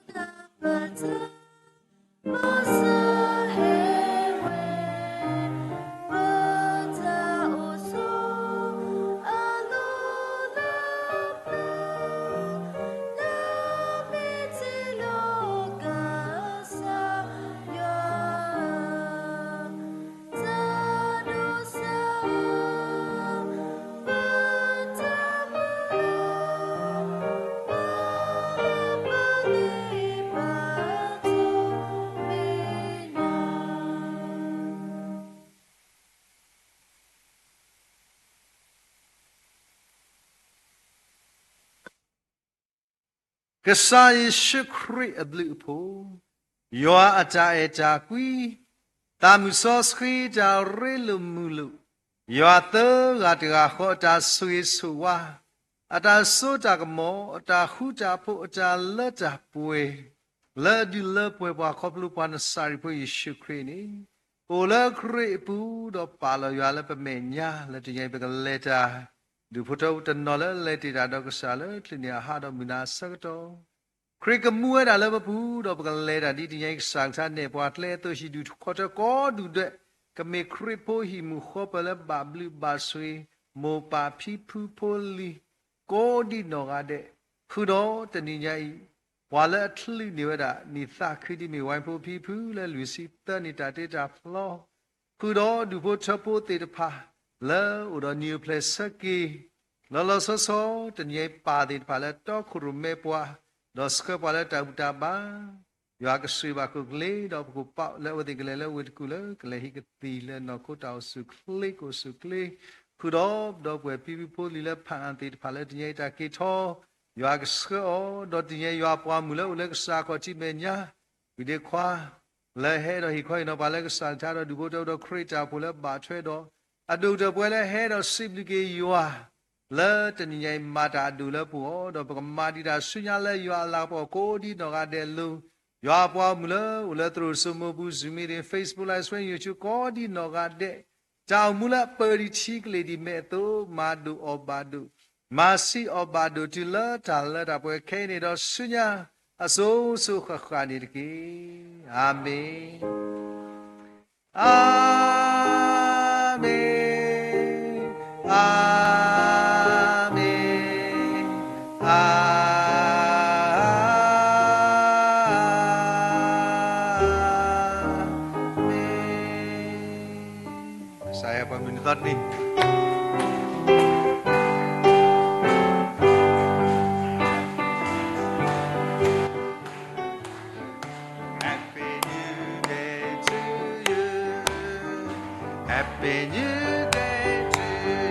ဒဘတောမောဆာဟေဝေဘောဇာအိုဆိုအလိုလာပနာမေချီလောကာဆာယောဇာဒုဆာ ကစားယေရှုခရစ်အဘလူဖို့ယောအတာအတာကွီတာမူဆောစခရီတာရေလူမူလူယောတောဂတရာခေါ်တာဆွေဆူဝါအတာဆိုတာကမောအတာခုတာဖို့အတာလက်တာပွေလက်ဒီလက်ပွေပါခေါပလူပန်စာရီဖို့ယေရှုခရစ်နေအိုလခရစ်ပူတော့ပါလရွာလည်းပမေညာလက်တရင်ပကလက်တာဒုဖို့တော့တနော်လက်တီတာတော့ကစားလက်လင်းရဟာတော့မနာစကတော့ခရစ်ကမူရတာလည်းပူတော့ပကလက်တာဒီတရင်sangစားနေပွားလဲတော့ရှိဒုခေါ်တော့ကောဒုတဲ့ကမေခရစ်ဖို့ဟီမူခေါ်ပလဘဘလူဘာဆွေမောပါဖီဖူဖိုလီကိုဒီနော်ကတဲ့ခုတော့တနင်္ဂနွေဝါလက်ထလိနေဝဒနိသခရတိမေဝိုင်ဖို့ဖီဖူလဲလူစီတနေတာတေတာဖလောခုတော့ဒုဖို့ချဖို့တေတဖာလဲဥဒနီပလက်စကီလောလောဆောဆောတနည်းပါတေတဖာလဲတော့ခရုမေပွားတော့စကပွားလဲတာဘူတာဘာယောကဆွေပါကုကလေးတော့ကုပေါလဲဝတိကလေးလဲဝတ်ကူလဲကလေးဟိကတိလဲနော်ကိုတောက်စုကလေးကိုစုကလေးခုတော့ဘွယ်ပြပြဖို့လီလဲဖန်တေတဖာလဲတနည်းတာကေထောယောကဆောတော့တနည်းယောပွားမူလဲဦးလဲကစားခေါ်ချိမေညာဝိဒေခွာလဲဟဲတော့ဟိခွိနော်ပါလဲကစားချတော့ဒုဘတော့ခရစ်တာဖို့လဲဘာထွဲတော့အဒုတပွဲလဲဟဲတော့စိပလီကေယောလဲတနည်းမာတာဒူလဲပူတော့ပကမာတီတာဆုညာလဲယောလာပေါ်ကိုဒီတော့ကတဲ့လူယောပွားမူလဲဦးလဲသူတို့စုံမဘူးဇူမီရင် Facebook live stream YouTube ကိုဒီတော့ကတဲ့ကြောင်မူလဲပရီချီကလေးဒီမဲ့တော့မာဒူအောဘာဒူမာစီအောဘာဒူတီလာတာလာတာပွဲခဲနေတော့ဆုညာအစိုးဆုခခနေတကေအာမင်အာမင်အာမင်အာမင်saya peminat nih Happy New Day to you Happy New Day to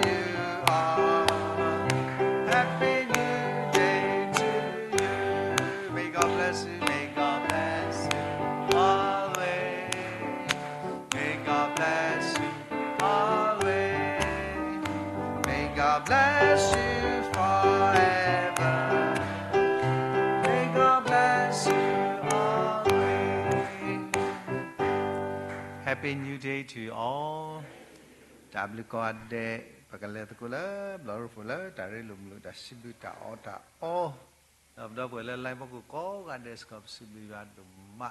you all Happy New Day to you May God bless you May God bless you always May God bless you always May God bless you forever May God bless you always Happy New Day to you all W God Day ပကလေတကူလာဘလော်ဖူလာတာရီလုံလူတာစီဘီတာအော်တာအော်တော့ဘယ်လဲလိုက်မကူကောကဒက်စကပ်စီဘီရဒမ